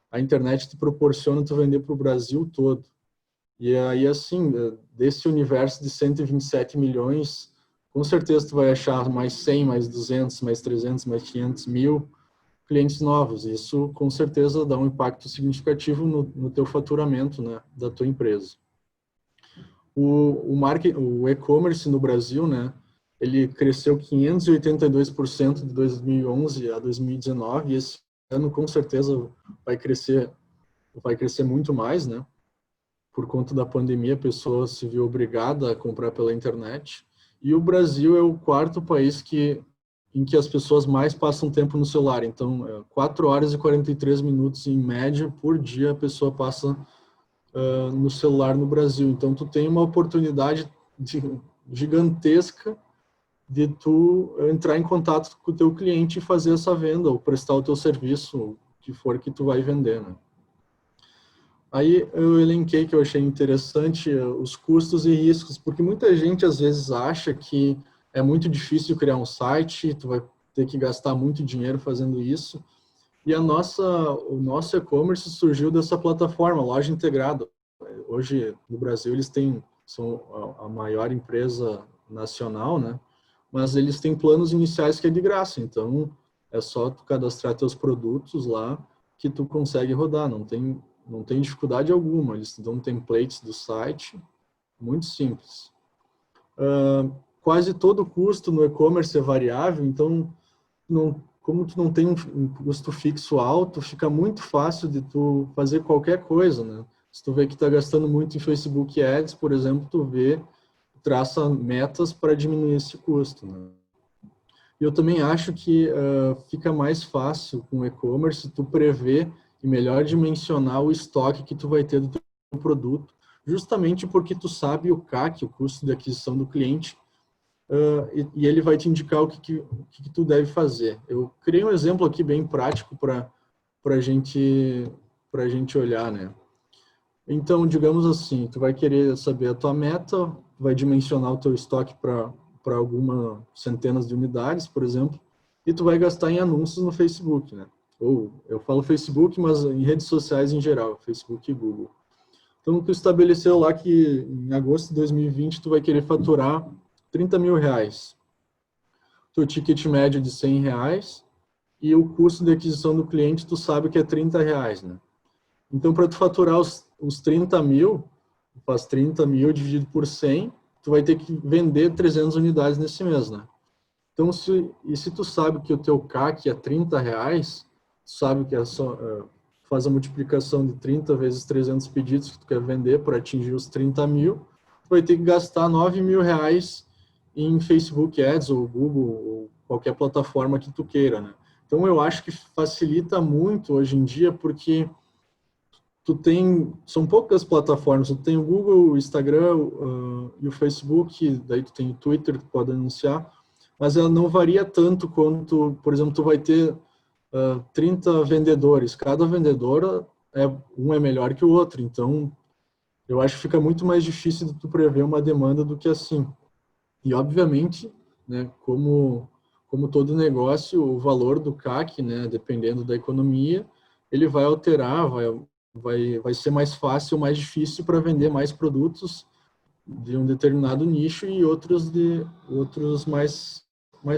a internet te proporciona tu vender para o Brasil todo. E aí, assim, desse universo de 127 milhões, com certeza tu vai achar mais 100, mais 200, mais 300, mais 500 mil clientes novos. Isso, com certeza, dá um impacto significativo no teu faturamento, né, da tua empresa. O e-commerce no Brasil, né, ele cresceu 582% de 2011 a 2019, e esse ano, com certeza, vai crescer muito mais, né? Por conta da pandemia, a pessoa se viu obrigada a comprar pela internet. E o Brasil é o quarto país em que as pessoas mais passam tempo no celular. Então, 4 horas e 43 minutos, em média, por dia, a pessoa passa no celular no Brasil. Então, tu tem uma oportunidade gigantesca de tu entrar em contato com o teu cliente e fazer essa venda, ou prestar o teu serviço, o que for que tu vai vender, né? Aí eu elenquei, que eu achei interessante, os custos e riscos, porque muita gente às vezes acha que é muito difícil criar um site, tu vai ter que gastar muito dinheiro fazendo isso. E o nosso e-commerce surgiu dessa plataforma, Loja Integrada. Hoje, no Brasil, são a maior empresa nacional, né? Mas eles têm planos iniciais que é de graça, então é só tu cadastrar teus produtos lá que tu consegue rodar, não tem dificuldade alguma. Eles te dão templates do site, muito simples. Quase todo custo no e-commerce é variável, então, como tu não tem um custo fixo alto, fica muito fácil de tu fazer qualquer coisa, né? Se tu vê que está gastando muito em Facebook Ads, por exemplo, traça metas para diminuir esse custo, né? E eu também acho que fica mais fácil com o e-commerce tu prever e melhor dimensionar o estoque que tu vai ter do teu produto, justamente porque tu sabe o CAC, o custo de aquisição do cliente, e ele vai te indicar o que tu deve fazer. Eu criei um exemplo aqui bem prático para a gente olhar, né? Então, digamos assim, tu vai querer saber a tua meta, vai dimensionar o teu estoque para algumas centenas de unidades, por exemplo, e tu vai gastar em anúncios no Facebook, né? Ou eu falo Facebook, mas em redes sociais em geral, Facebook e Google. Então, tu estabeleceu lá que em agosto de 2020 tu vai querer faturar 30 mil reais. Teu ticket médio de 100 reais e o custo de aquisição do cliente tu sabe que é 30 reais, né? Então, para tu faturar os 30 mil, faz 30 mil dividido por 100, tu vai ter que vender 300 unidades nesse mês, né? Então, se tu sabe que o teu CAC é 30 reais, tu sabe que faz a multiplicação de 30 vezes 300 pedidos que tu quer vender para atingir os 30 mil, tu vai ter que gastar 9 mil reais em Facebook Ads ou Google ou qualquer plataforma que tu queira, né? Então, eu acho que facilita muito hoje em dia, porque são poucas plataformas, tu tem o Google, o Instagram e o Facebook, daí tu tem o Twitter que pode anunciar, mas ela não varia tanto quanto, por exemplo, tu vai ter 30 vendedores, cada vendedor um é melhor que o outro, então eu acho que fica muito mais difícil de tu prever uma demanda do que assim. E obviamente, né, como todo negócio, o valor do CAC, né, dependendo da economia, ele vai alterar, vai ser mais fácil ou mais difícil para vender mais produtos de um determinado nicho e outros mais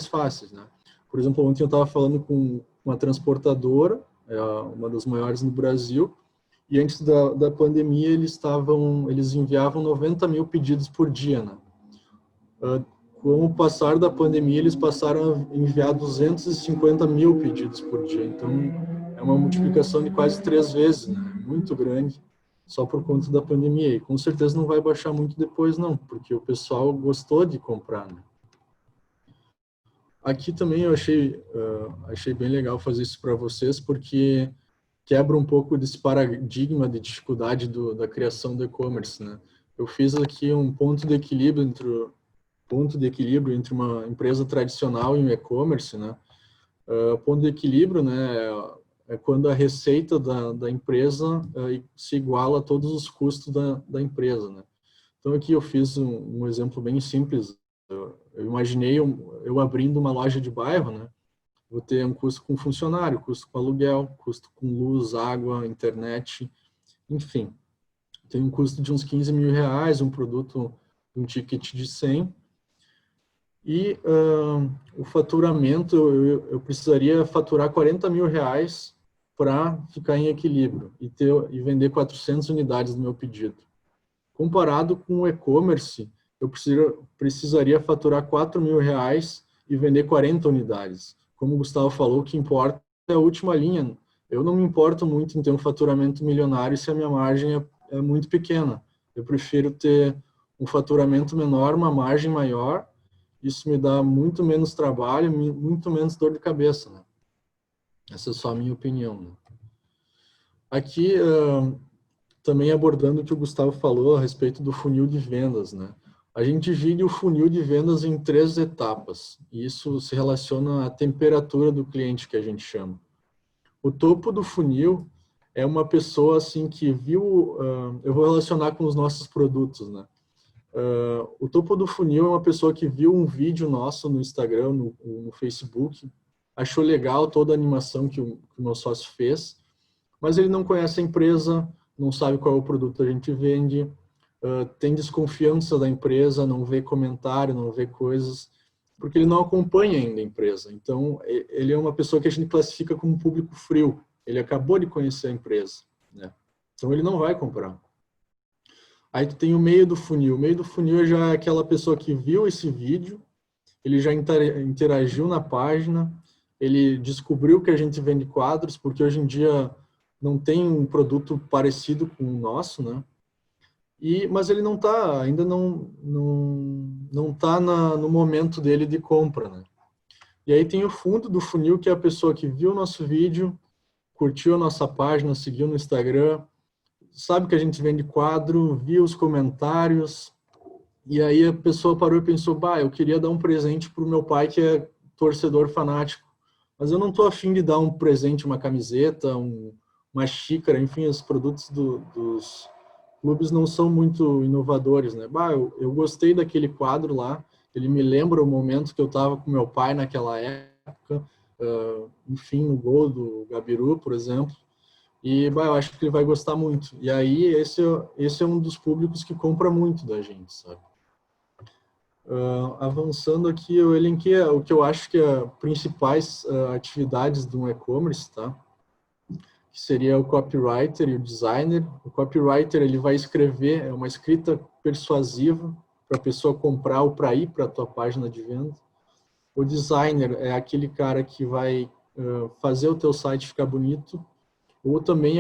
fáceis, né? Por exemplo, ontem eu estava falando com uma transportadora, uma das maiores no Brasil, e antes da pandemia eles enviavam 90 mil pedidos por dia, né? Com o passar da pandemia, eles passaram a enviar 250 mil pedidos por dia. Então, é uma multiplicação de quase 3 vezes, né? Muito grande. só por conta da pandemia. E com certeza não vai baixar muito depois, não, porque o pessoal gostou de comprar, né? Aqui também eu achei bem legal fazer isso para vocês, porque quebra um pouco desse paradigma de dificuldade da criação do e-commerce, né? Eu fiz aqui um ponto de equilíbrio entre uma empresa tradicional e um e-commerce, né? O ponto de equilíbrio, né, é quando a receita da empresa se iguala a todos os custos da empresa, né? Então aqui eu fiz um exemplo bem simples. Eu imaginei eu abrindo uma loja de bairro, né? Vou ter um custo com funcionário, custo com aluguel, custo com luz, água, internet, enfim. Tem um custo de uns 15 mil reais, um produto, um ticket de 100. E o faturamento, eu precisaria faturar 40 mil reais para ficar em equilíbrio e vender 400 unidades do meu pedido. Comparado com o e-commerce, eu precisaria faturar 4 mil reais e vender 40 unidades. Como o Gustavo falou, o que importa é a última linha. Eu não me importo muito em ter um faturamento milionário se a minha margem é muito pequena. Eu prefiro ter um faturamento menor, uma margem maior. Isso me dá muito menos trabalho, muito menos dor de cabeça, né? Essa é só a minha opinião, né? Aqui, também abordando o que o Gustavo falou a respeito do funil de vendas, né? A gente divide o funil de vendas em 3 etapas, e isso se relaciona à temperatura do cliente, que a gente chama. O topo do funil é uma pessoa assim que viu, eu vou relacionar com os nossos produtos, né? O topo do funil é uma pessoa que viu um vídeo nosso no Instagram, no Facebook, achou legal toda a animação que o meu sócio fez, mas ele não conhece a empresa, não sabe qual é o produto que a gente vende, tem desconfiança da empresa, não vê comentário, não vê coisas, porque ele não acompanha ainda a empresa. Então, ele é uma pessoa que a gente classifica como público frio. Ele acabou de conhecer a empresa, né? Então, ele não vai comprar. Aí tu tem o meio do funil. O meio do funil já é aquela pessoa que viu esse vídeo, ele já interagiu na página, ele descobriu que a gente vende quadros, porque hoje em dia não tem um produto parecido com o nosso, né? Mas ele não tá, ainda não tá no momento dele de compra, né? E aí tem o fundo do funil, que é a pessoa que viu o nosso vídeo, curtiu a nossa página, seguiu no Instagram, sabe que a gente vende quadro, viu os comentários, e aí a pessoa parou e pensou, eu queria dar um presente para o meu pai, que é torcedor fanático, mas eu não estou afim de dar um presente, uma camiseta, uma xícara, enfim, os produtos dos clubes não são muito inovadores, né? Eu gostei daquele quadro lá, ele me lembra o momento que eu estava com meu pai naquela época, enfim, no gol do Gabiru, por exemplo, e eu acho que ele vai gostar muito. E aí esse é um dos públicos que compra muito da gente, sabe? Avançando aqui, eu elenquei o que eu acho que é principais atividades de um e-commerce, tá? Que seria o copywriter e o designer. O copywriter, ele vai escrever, é uma escrita persuasiva para a pessoa comprar ou para ir para a tua página de venda. O designer é aquele cara que vai fazer o teu site ficar bonito, ou também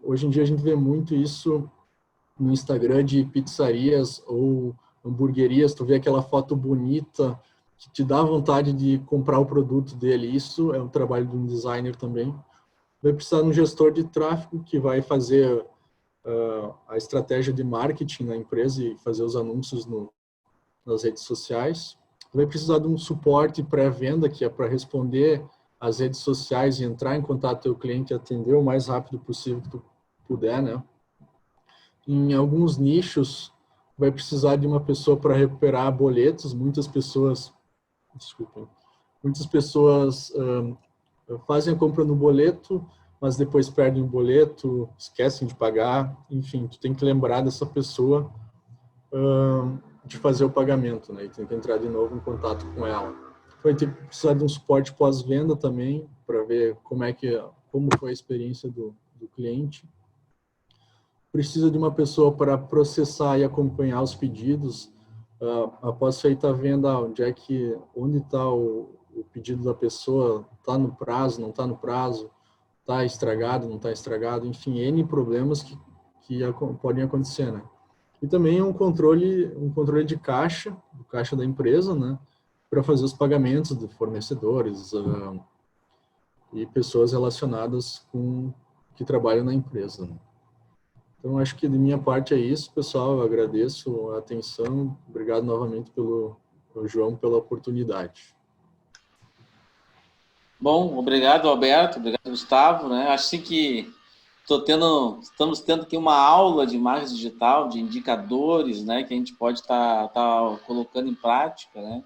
hoje em dia a gente vê muito isso no Instagram de pizzarias ou hamburguerias, tu vê aquela foto bonita que te dá vontade de comprar o produto dele. Isso é um trabalho de um designer também. Vai precisar de um gestor de tráfego que vai fazer a estratégia de marketing na empresa e fazer os anúncios nas redes sociais. Vai precisar de um suporte pré-venda, que é para responder às redes sociais e entrar em contato com o teu cliente e atender o mais rápido possível que tu puder, né? Em alguns nichos, vai precisar de uma pessoa para recuperar boletos. Muitas pessoas fazem a compra no boleto, mas depois perdem o boleto, esquecem de pagar. Enfim, tu tem que lembrar dessa pessoa de fazer o pagamento, né? E tem que entrar de novo em contato com ela. Vai ter que precisar de um suporte pós-venda também, para ver como foi a experiência do cliente. Precisa de uma pessoa para processar e acompanhar os pedidos. Após feita a venda, onde está o pedido da pessoa, está no prazo, não está no prazo, está estragado, não está estragado, enfim, N problemas que podem acontecer, né? E também um controle de caixa, do caixa da empresa, né? Para fazer os pagamentos de fornecedores e pessoas relacionadas que trabalham na empresa, né? Então, acho que de minha parte é isso, pessoal. Eu agradeço a atenção. Obrigado novamente pelo João, pela oportunidade. Bom, obrigado, Alberto. Obrigado, Gustavo. Né? Acho que estamos tendo aqui uma aula de marketing digital, de indicadores, né, que a gente pode estar colocando em prática, né?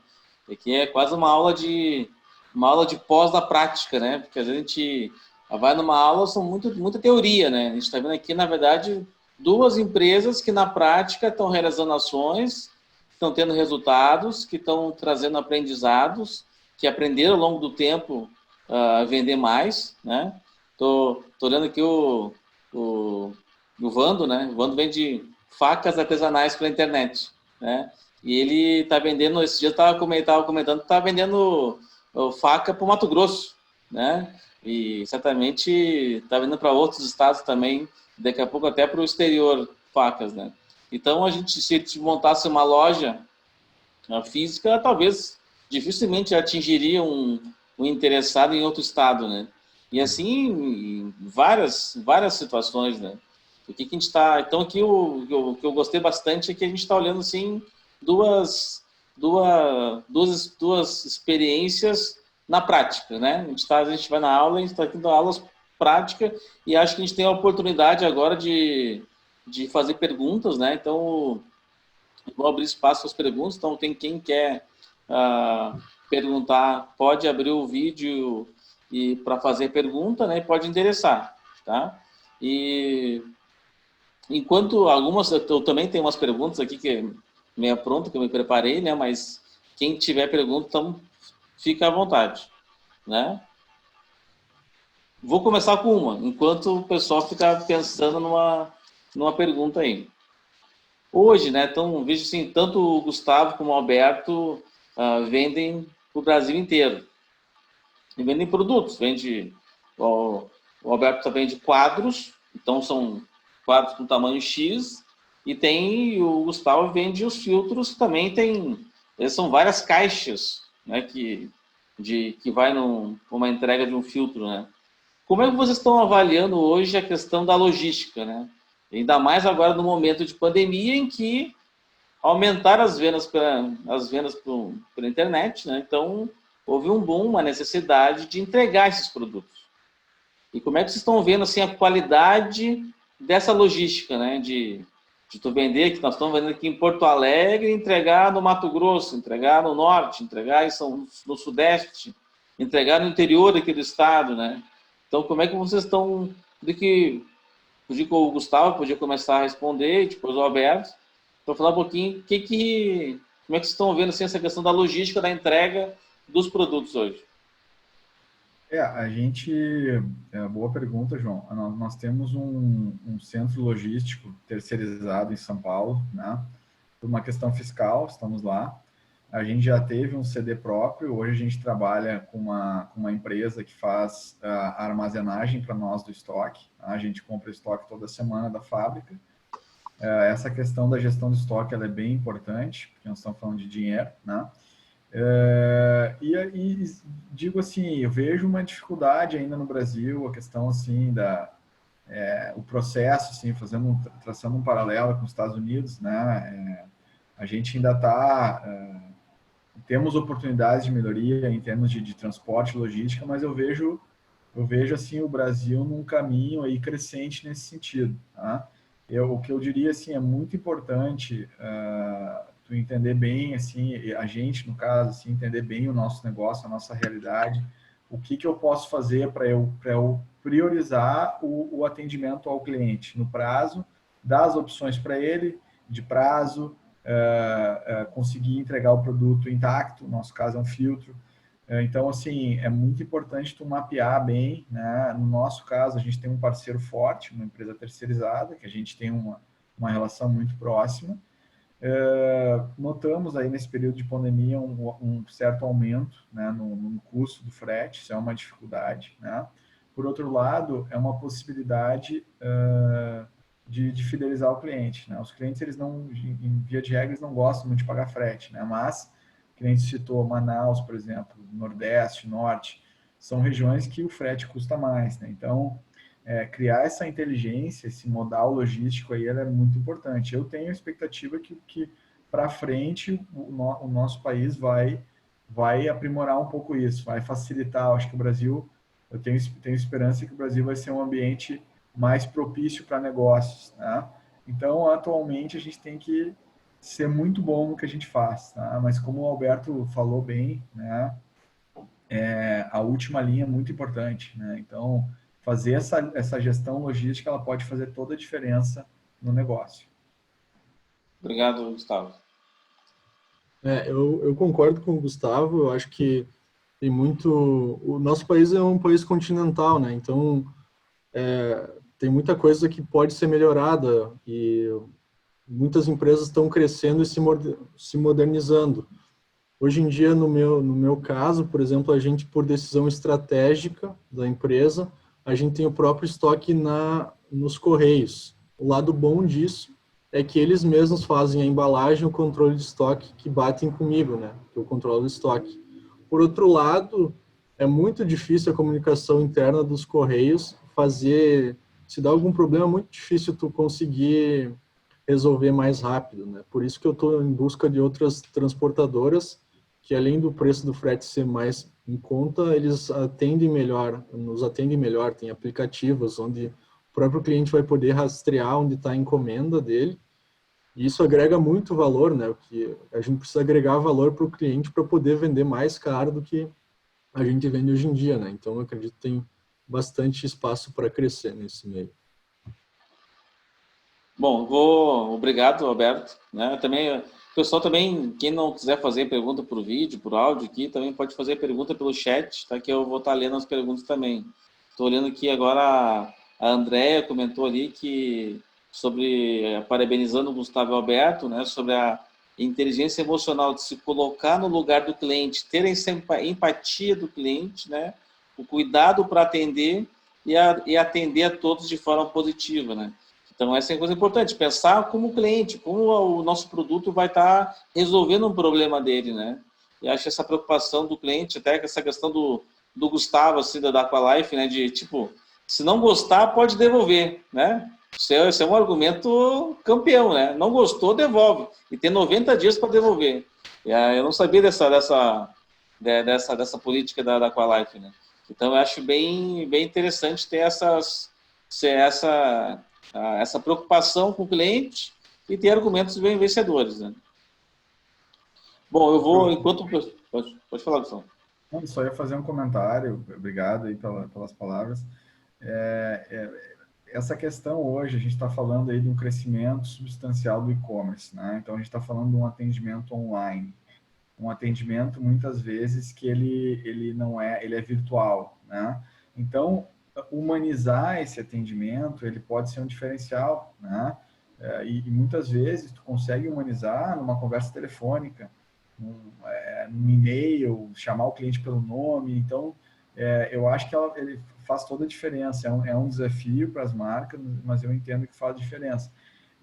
Aqui é quase uma aula de pós da prática, né? Porque às vezes a gente vai numa aula, são muita teoria, né? A gente está vendo aqui, na verdade, duas empresas que na prática estão realizando ações, estão tendo resultados, que estão trazendo aprendizados, que aprenderam ao longo do tempo a vender mais, né? Tô olhando aqui o Vando, né? O Vando vende facas artesanais pela internet, né? E ele está vendendo, esse dia eu estava comentando que está vendendo faca para o Mato Grosso, né? E certamente está vendendo para outros estados também, daqui a pouco até para o exterior, facas, né? Então, se montasse uma loja física, talvez dificilmente atingiria um interessado em outro estado, né? E assim, em várias situações, né? O que a gente está... Então, aqui o que eu gostei bastante é que a gente está olhando, assim, duas experiências na prática, né? A gente vai na aula, a gente está tendo aulas práticas e acho que a gente tem a oportunidade agora de fazer perguntas, né? Então, vou abrir espaço para as perguntas, então tem quem quer perguntar, pode abrir o vídeo e para fazer pergunta, né? Pode endereçar, tá? E enquanto algumas, eu também tenho umas perguntas aqui que é meia pronta, que eu me preparei, né? Mas quem tiver pergunta, então fica à vontade, né? Vou começar com uma, enquanto o pessoal fica pensando numa pergunta aí. Hoje, né, então, vejo assim, tanto o Gustavo como o Alberto vendem para o Brasil inteiro. E vendem produtos, o Alberto vende quadros, então são quadros com tamanho X, e o Gustavo vende os filtros, que também são várias caixas, né, que vai numa entrega de um filtro, né? Como é que vocês estão avaliando hoje a questão da logística, né? Ainda mais agora no momento de pandemia em que aumentaram as vendas pela internet, né? Então, houve um boom, uma necessidade de entregar esses produtos. E como é que vocês estão vendo assim, a qualidade dessa logística, né? De tu vender, que nós estamos vendendo aqui em Porto Alegre, entregar no Mato Grosso, entregar no Norte, entregar no Sudeste, entregar no interior aqui do estado, né? Então, como é que vocês estão... Podia que o Gustavo podia começar a responder, e depois o Alberto, para falar um pouquinho como é que vocês estão vendo assim, essa questão da logística da entrega dos produtos hoje. Boa pergunta, João. Nós temos um centro logístico terceirizado em São Paulo, né? Por uma questão fiscal, estamos lá. A gente já teve um CD próprio, hoje a gente trabalha com uma empresa que faz a armazenagem para nós do estoque. A gente compra estoque toda semana da fábrica. Essa questão da gestão do estoque ela é bem importante, porque nós estamos falando de dinheiro, né? E digo assim, eu vejo uma dificuldade ainda no Brasil, a questão assim o processo, assim, traçando um paralelo com os Estados Unidos, né? A gente ainda temos oportunidades de melhoria em termos de transporte e logística, mas eu vejo assim o Brasil num caminho aí crescente nesse sentido, tá? O que eu diria assim é muito importante tu entender bem assim, a gente no caso assim, entender bem o nosso negócio, a nossa realidade, o que eu posso fazer para eu priorizar o atendimento ao cliente no prazo, dar as opções para ele de prazo, conseguir entregar o produto intacto, no nosso caso é um filtro. Então, assim, é muito importante tu mapear bem, né? No nosso caso, a gente tem um parceiro forte, uma empresa terceirizada, que a gente tem uma relação muito próxima. Notamos aí nesse período de pandemia um certo aumento, né, no custo do frete, isso é uma dificuldade, né? Por outro lado, é uma possibilidade de fidelizar o cliente, né? Os clientes, eles não, em via de regra, eles não gostam muito de pagar frete, né? Mas, o cliente citou Manaus, por exemplo, Nordeste, Norte, são regiões que o frete custa mais, né? Então, criar essa inteligência, esse modal logístico aí, ele é muito importante. Eu tenho a expectativa que para frente, o nosso país vai aprimorar um pouco isso, vai facilitar. Eu acho que o Brasil, eu tenho esperança que o Brasil vai ser um ambiente mais propício para negócios, né? Então, atualmente, a gente tem que ser muito bom no que a gente faz, tá? Mas como o Alberto falou bem, né? A última linha é muito importante, né? Então, fazer essa gestão logística, ela pode fazer toda a diferença no negócio. Obrigado, Gustavo. Eu concordo com o Gustavo. Eu acho que tem muito... O nosso país é um país continental, né? Então, tem muita coisa que pode ser melhorada e muitas empresas estão crescendo e se modernizando. Hoje em dia, no meu caso, por exemplo, a gente, por decisão estratégica da empresa, a gente tem o próprio estoque nos Correios. O lado bom disso é que eles mesmos fazem a embalagem, o controle de estoque, que batem comigo, né? Que eu controlo o estoque. Por outro lado, é muito difícil a comunicação interna dos Correios fazer... Se dá algum problema, é muito difícil tu conseguir resolver mais rápido, né? Por isso que eu estou em busca de outras transportadoras que, além do preço do frete ser mais em conta, eles atendem melhor, nos atendem melhor. Tem aplicativos onde o próprio cliente vai poder rastrear onde está a encomenda dele. E isso agrega muito valor, né? Que a gente precisa agregar valor para o cliente para poder vender mais caro do que a gente vende hoje em dia, né? Então, eu acredito que tem bastante espaço para crescer nesse meio. Bom, obrigado, Alberto. Né? Também, o pessoal também, quem não quiser fazer pergunta por vídeo, por áudio aqui, também pode fazer pergunta pelo chat, tá? Que eu vou estar lendo as perguntas também. Estou olhando aqui agora, a Andréia comentou ali parabenizando o Gustavo e o Alberto, né? Sobre a inteligência emocional de se colocar no lugar do cliente, ter essa empatia do cliente, né? O cuidado para atender e atender a todos de forma positiva, né? Então, essa é uma coisa importante, pensar como cliente, como o nosso produto vai estar resolvendo um problema dele, né? E acho essa preocupação do cliente, até essa questão do Gustavo, assim, da Aqualife, né? De, tipo, se não gostar, pode devolver, né? Esse é um argumento campeão, né? Não gostou, devolve. E tem 90 dias para devolver. Eu não sabia dessa política da Aqualife, né? Então, eu acho bem interessante ter essa preocupação com o cliente e ter argumentos bem vencedores, né? Bom, eu vou, enquanto... Pode falar, Gustavo. Não, só ia fazer um comentário, obrigado aí pelas palavras. Essa questão hoje, a gente está falando aí de um crescimento substancial do e-commerce, né? Então, a gente está falando de um atendimento online. Um atendimento, muitas vezes, que ele não é, ele é virtual, né? Então, humanizar esse atendimento, ele pode ser um diferencial, né? E muitas vezes tu consegue humanizar numa conversa telefônica, num e-mail, chamar o cliente pelo nome. Então, eu acho que ele faz toda a diferença. É um desafio para as marcas, mas eu entendo que faz diferença.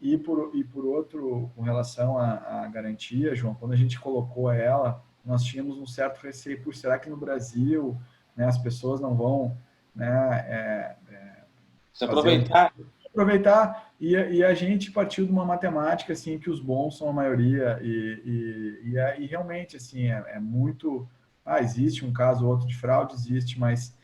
E por outro, com relação à garantia, João, quando a gente colocou ela, nós tínhamos um certo receio, será que no Brasil, né, as pessoas não vão, né, se aproveitar? Aproveitar, e a gente partiu de uma matemática, assim, que os bons são a maioria, e realmente, assim, é muito... existe um caso ou outro de fraude, existe, mas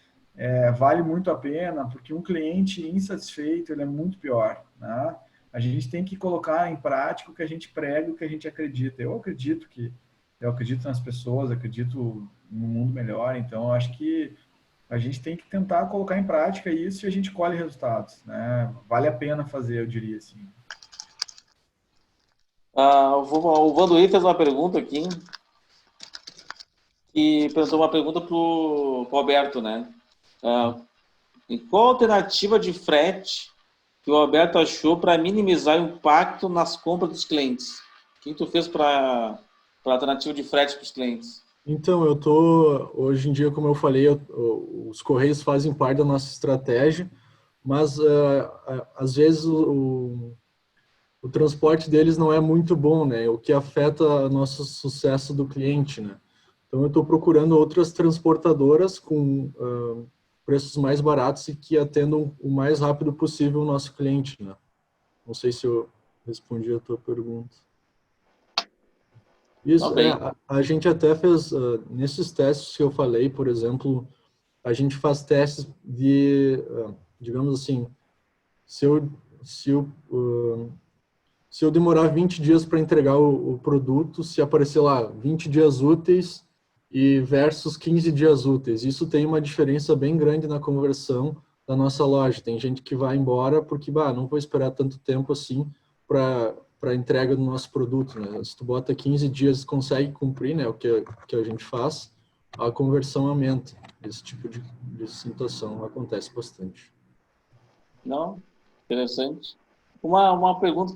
vale muito a pena, porque um cliente insatisfeito, ele é muito pior, né? A gente tem que colocar em prática o que a gente prega, o que a gente acredita. Eu acredito nas pessoas, acredito num mundo melhor, então eu acho que a gente tem que tentar colocar em prática isso e a gente colhe resultados, né? Vale a pena fazer, eu diria assim. O Vanduí fez uma pergunta aqui, e perguntou uma pergunta para o Alberto, né? Qual a alternativa de frete que o Alberto achou para minimizar o impacto nas compras dos clientes? O que tu fez para a alternativa de frete para os clientes? Então, hoje em dia, como eu falei, os Correios fazem parte da nossa estratégia, mas às vezes o transporte deles não é muito bom, né? O que afeta o nosso sucesso do cliente, né? Então, eu estou procurando outras transportadoras com preços mais baratos e que atendam o mais rápido possível o nosso cliente, né? Não sei se eu respondi a tua pergunta. Isso, Bem. a gente até fez, nesses testes que eu falei, por exemplo, a gente faz testes de, digamos assim, se eu, se eu, se eu demorar 20 dias para entregar o produto, se aparecer lá 20 dias úteis e versus 15 dias úteis, isso tem uma diferença bem grande na conversão da nossa loja. Tem gente que vai embora porque, não vou esperar tanto tempo assim para entrega do nosso produto, né? Se tu bota 15 dias e consegue cumprir, né, o que a gente faz, a conversão aumenta. Esse tipo de situação acontece bastante. Não? Interessante. Uma pergunta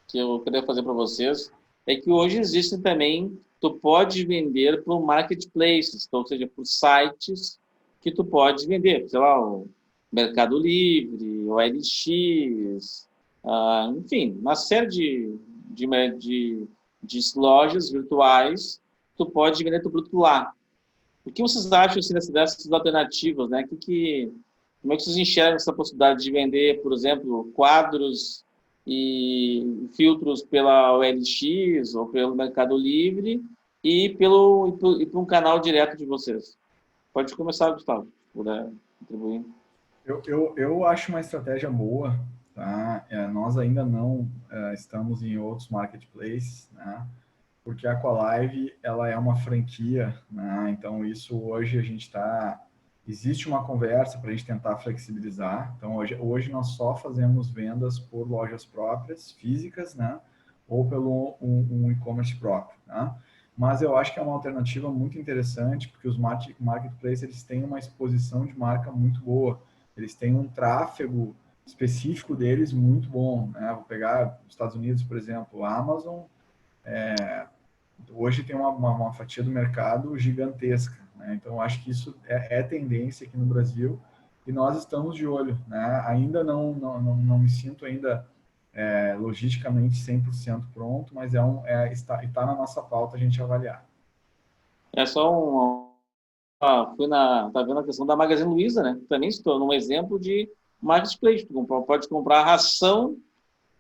que eu queria fazer para vocês é que hoje existem também, tu pode vender para marketplaces, então, ou seja, por sites que tu pode vender, sei lá, o Mercado Livre, o LX, enfim, uma série de lojas virtuais, tu pode vender teu produto lá. O que vocês acham assim, dessas alternativas, né? Como é que vocês enxergam essa possibilidade de vender, por exemplo, quadros e filtros pela OLX ou pelo Mercado Livre e por um canal direto de vocês? Pode começar, Gustavo, se puder contribuir. Eu acho uma estratégia boa, tá? Nós ainda não estamos em outros marketplaces, né? Porque a Aqualive, ela é uma franquia, né? Então, isso hoje a gente está... Existe uma conversa para a gente tentar flexibilizar. Então, hoje nós só fazemos vendas por lojas próprias, físicas, né? Ou pelo um e-commerce próprio, né? Mas eu acho que é uma alternativa muito interessante, porque os marketplaces, eles têm uma exposição de marca muito boa. Eles têm um tráfego específico deles muito bom, né? Vou pegar os Estados Unidos, por exemplo, a Amazon, hoje tem uma fatia do mercado gigantesca, né? Então, acho que isso é tendência aqui no Brasil e nós estamos de olho, né? Ainda não me sinto ainda logisticamente 100% pronto, mas está na nossa pauta a gente avaliar. É só tá vendo a questão da Magazine Luiza, né? Também se tornou um exemplo de marketplace. Tu pode comprar ração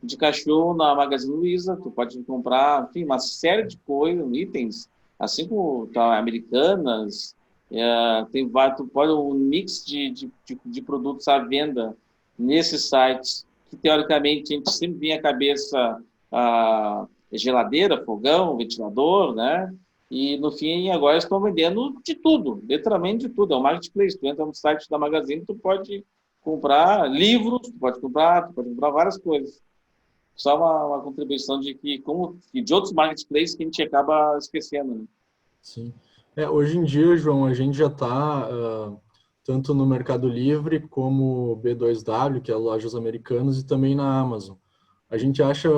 de cachorro na Magazine Luiza, tu pode comprar, enfim, uma série de coisas, itens, assim como Americanas, tu pode um mix de produtos à venda nesses sites, que teoricamente a gente sempre vinha à cabeça geladeira, fogão, ventilador, né? E no fim, agora estão vendendo de tudo, literalmente de tudo. É um marketplace. Tu entra no site da Magazine, tu pode comprar livros, tu pode comprar várias coisas. Só uma contribuição de de outros marketplaces que a gente acaba esquecendo, né? Sim. Hoje em dia, João, a gente já está tanto no Mercado Livre como B2W, que é lojas americanas, e também na Amazon. A gente acha,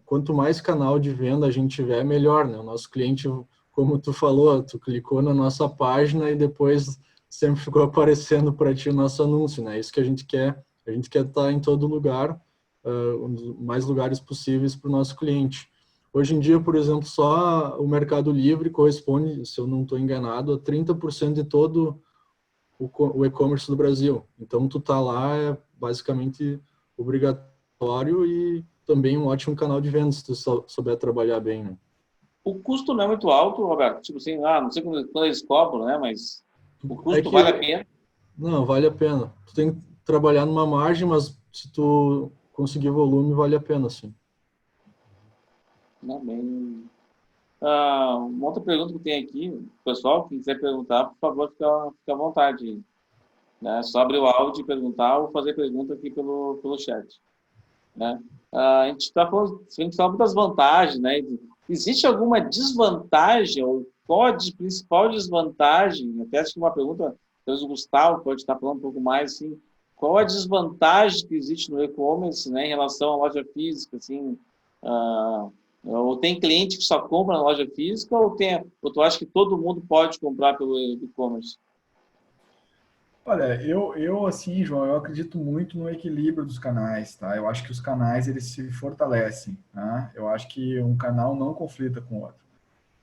quanto mais canal de venda a gente tiver, melhor, né? O nosso cliente, como tu falou, tu clicou na nossa página e depois sempre ficou aparecendo para ti o nosso anúncio, né? Isso que a gente quer estar em todo lugar, mais lugares possíveis para o nosso cliente. Hoje em dia, por exemplo, só o Mercado Livre corresponde, se eu não estou enganado, a 30% de todo o e-commerce do Brasil. Então, tu tá lá é basicamente obrigatório e também um ótimo canal de vendas se tu souber trabalhar bem, né? O custo não é muito alto, Roberto. Tipo assim, não sei quando eles cobram, né? Mas o custo que, vale a pena. Não, vale a pena. Tu tem que trabalhar numa margem, mas se tu conseguir volume, vale a pena, sim. Não, bem... uma outra pergunta que tem aqui, pessoal, quem quiser perguntar, por favor, fica à vontade, né? Só abrir o áudio e perguntar ou fazer pergunta aqui pelo chat, né? A gente está falando das vantagens, né? Existe alguma desvantagem ou qual a principal desvantagem? Até acho que uma pergunta, talvez o Gustavo pode estar falando um pouco mais, assim, qual a desvantagem que existe no e-commerce, né, em relação à loja física, assim, ou tem cliente que só compra na loja física ou tu acha que todo mundo pode comprar pelo e-commerce? Olha, eu assim, João, eu acredito muito no equilíbrio dos canais, tá? Eu acho que os canais, eles se fortalecem, tá? Eu acho que um canal não conflita com o outro.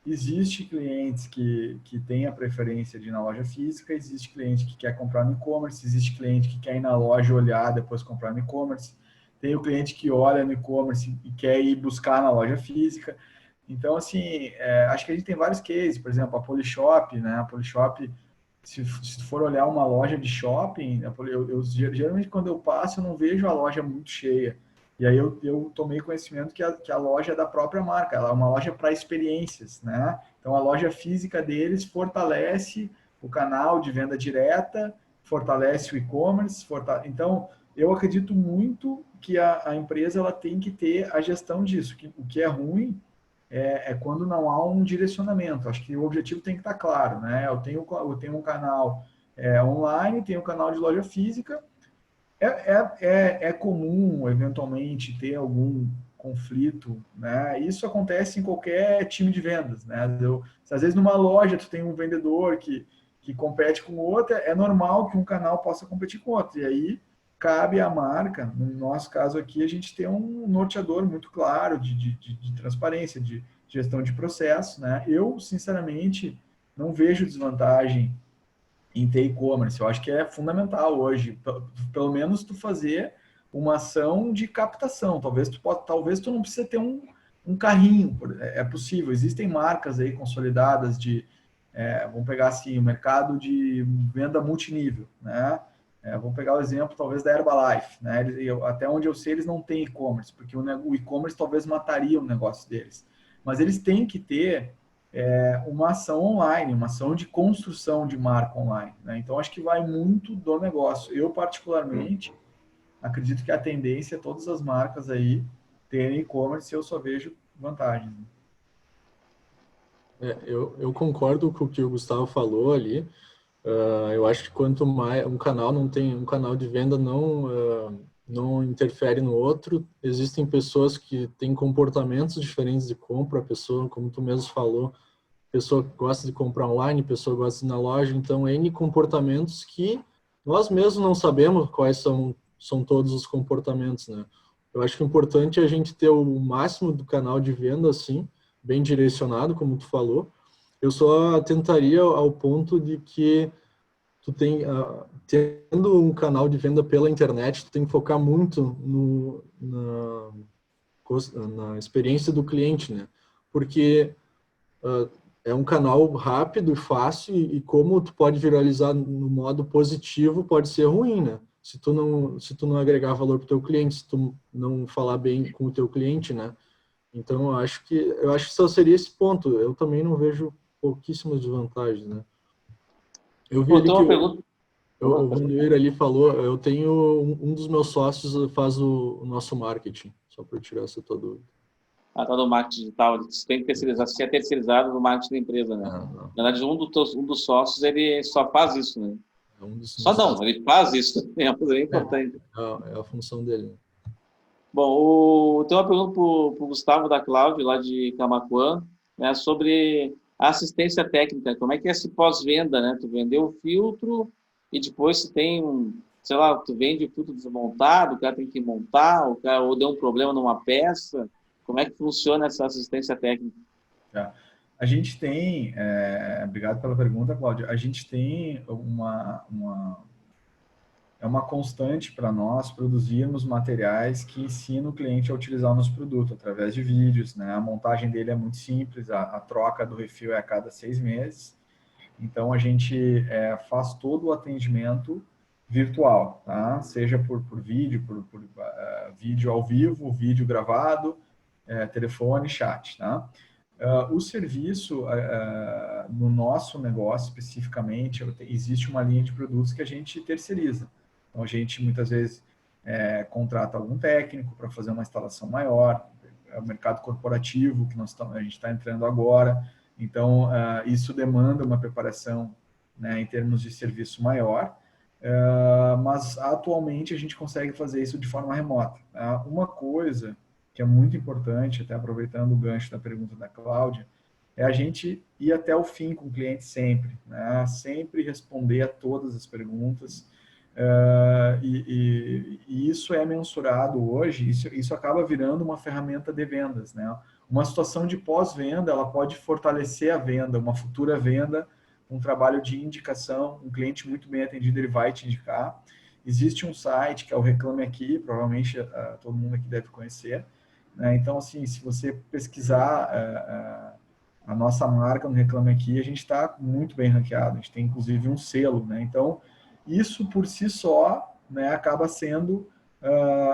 Existe clientes que têm a preferência de ir na loja física, existe cliente que quer comprar no e-commerce, existe cliente que quer ir na loja olhar, depois comprar no e-commerce. Tem o cliente que olha no e-commerce e quer ir buscar na loja física. Então, assim, acho que a gente tem vários cases, por exemplo, a Polishop, né? A Polishop, se for olhar uma loja de shopping, geralmente quando eu passo, eu não vejo a loja muito cheia. E aí eu tomei conhecimento que a loja é da própria marca, ela é uma loja para experiências, né? Então a loja física deles fortalece o canal de venda direta, fortalece o e-commerce, então eu acredito muito que a empresa ela tem que ter a gestão disso. O que é ruim é quando não há um direcionamento. Acho que o objetivo tem que estar claro, né? Eu tenho um canal online, tenho um canal de loja física. É comum, eventualmente, ter algum conflito, né? Isso acontece em qualquer time de vendas, né? Às vezes, numa loja, tu tem um vendedor que compete com outro, é normal que um canal possa competir com outro. E aí, cabe à marca, no nosso caso aqui, a gente tem um norteador muito claro de transparência, de gestão de processo, né? Eu, sinceramente, não vejo desvantagem em ter e-commerce. Eu acho que é fundamental hoje, pelo menos tu fazer uma ação de captação. Talvez tu não precisa ter um carrinho, é possível. Existem marcas aí consolidadas vamos pegar assim, o mercado de venda multinível, né? Vamos pegar o exemplo, talvez, da Herbalife, né? Até onde eu sei, eles não têm e-commerce, porque o e-commerce talvez mataria o negócio deles. Mas eles têm que ter uma ação online, uma ação de construção de marca online, né? Então, acho que vai muito do negócio. Eu, particularmente, acredito que a tendência é todas as marcas aí terem e-commerce, e eu só vejo vantagens. Eu concordo com o que o Gustavo falou ali. Eu acho que quanto mais um canal de venda não interfere no outro. Existem pessoas que têm comportamentos diferentes de compra. A pessoa, como tu mesmo falou, pessoa gosta de comprar online, pessoa gosta de ir na loja. Então, N comportamentos que nós mesmos não sabemos quais são todos os comportamentos, né? Eu acho que o importante é a gente ter o máximo do canal de venda, assim, bem direcionado, como tu falou. Eu só atentaria ao ponto de que tu tendo um canal de venda pela internet, tu tem que focar muito na experiência do cliente, né? Porque é um canal rápido e fácil, e como tu pode viralizar no modo positivo, pode ser ruim, né? Se tu não agregar valor para o teu cliente, se tu não falar bem com o teu cliente, né? Então, eu acho que só seria esse ponto. Eu também não vejo pouquíssimas desvantagens, né? Eu vi Bom, ali tem que uma pergunta. o Vandeir ali falou, eu tenho um dos meus sócios faz o nosso marketing, só para tirar essa tua dúvida. Tá no marketing digital, você tem que terceirizar, se é terceirizado no marketing da empresa, né? Não. Na verdade, um dos sócios, ele só faz isso, né? É um dos Só nossos. não, ele faz isso, é uma coisa importante. É a função dele. Bom, tem uma pergunta para o Gustavo da Cláudia, lá de Camaquã, né, sobre a assistência técnica. Como é que é esse pós-venda, né? Tu vendeu o filtro e depois se tem sei lá, tu vende o filtro desmontado, o cara tem que montar, ou deu um problema numa peça. Como é que funciona essa assistência técnica? Tá? A gente tem, obrigado pela pergunta, Cláudia, a gente tem é uma constante para nós produzirmos materiais que ensinam o cliente a utilizar o nosso produto através de vídeos, né? A montagem dele é muito simples, a troca do refil é a cada 6 meses. Então, a gente faz todo o atendimento virtual, tá? Seja por vídeo, por vídeo ao vivo, vídeo gravado, telefone, chat, tá? O serviço, no nosso negócio especificamente, existe uma linha de produtos que a gente terceiriza. Então, a gente muitas vezes contrata algum técnico para fazer uma instalação maior, é o mercado corporativo que a gente está entrando agora. Então, isso demanda uma preparação, né, em termos de serviço maior, mas atualmente a gente consegue fazer isso de forma remota. Uma coisa que é muito importante, até aproveitando o gancho da pergunta da Cláudia, é a gente ir até o fim com o cliente sempre, né? Sempre responder a todas as perguntas. E isso é mensurado hoje, isso acaba virando uma ferramenta de vendas, né? Uma situação de pós-venda, ela pode fortalecer a venda, uma futura venda, um trabalho de indicação, um cliente muito bem atendido, ele vai te indicar. Existe um site que é o Reclame Aqui, provavelmente todo mundo aqui deve conhecer, né? Então, assim, se você pesquisar a nossa marca no Reclame Aqui, a gente está muito bem ranqueado, a gente tem inclusive um selo, né? Então, isso por si só, né, acaba sendo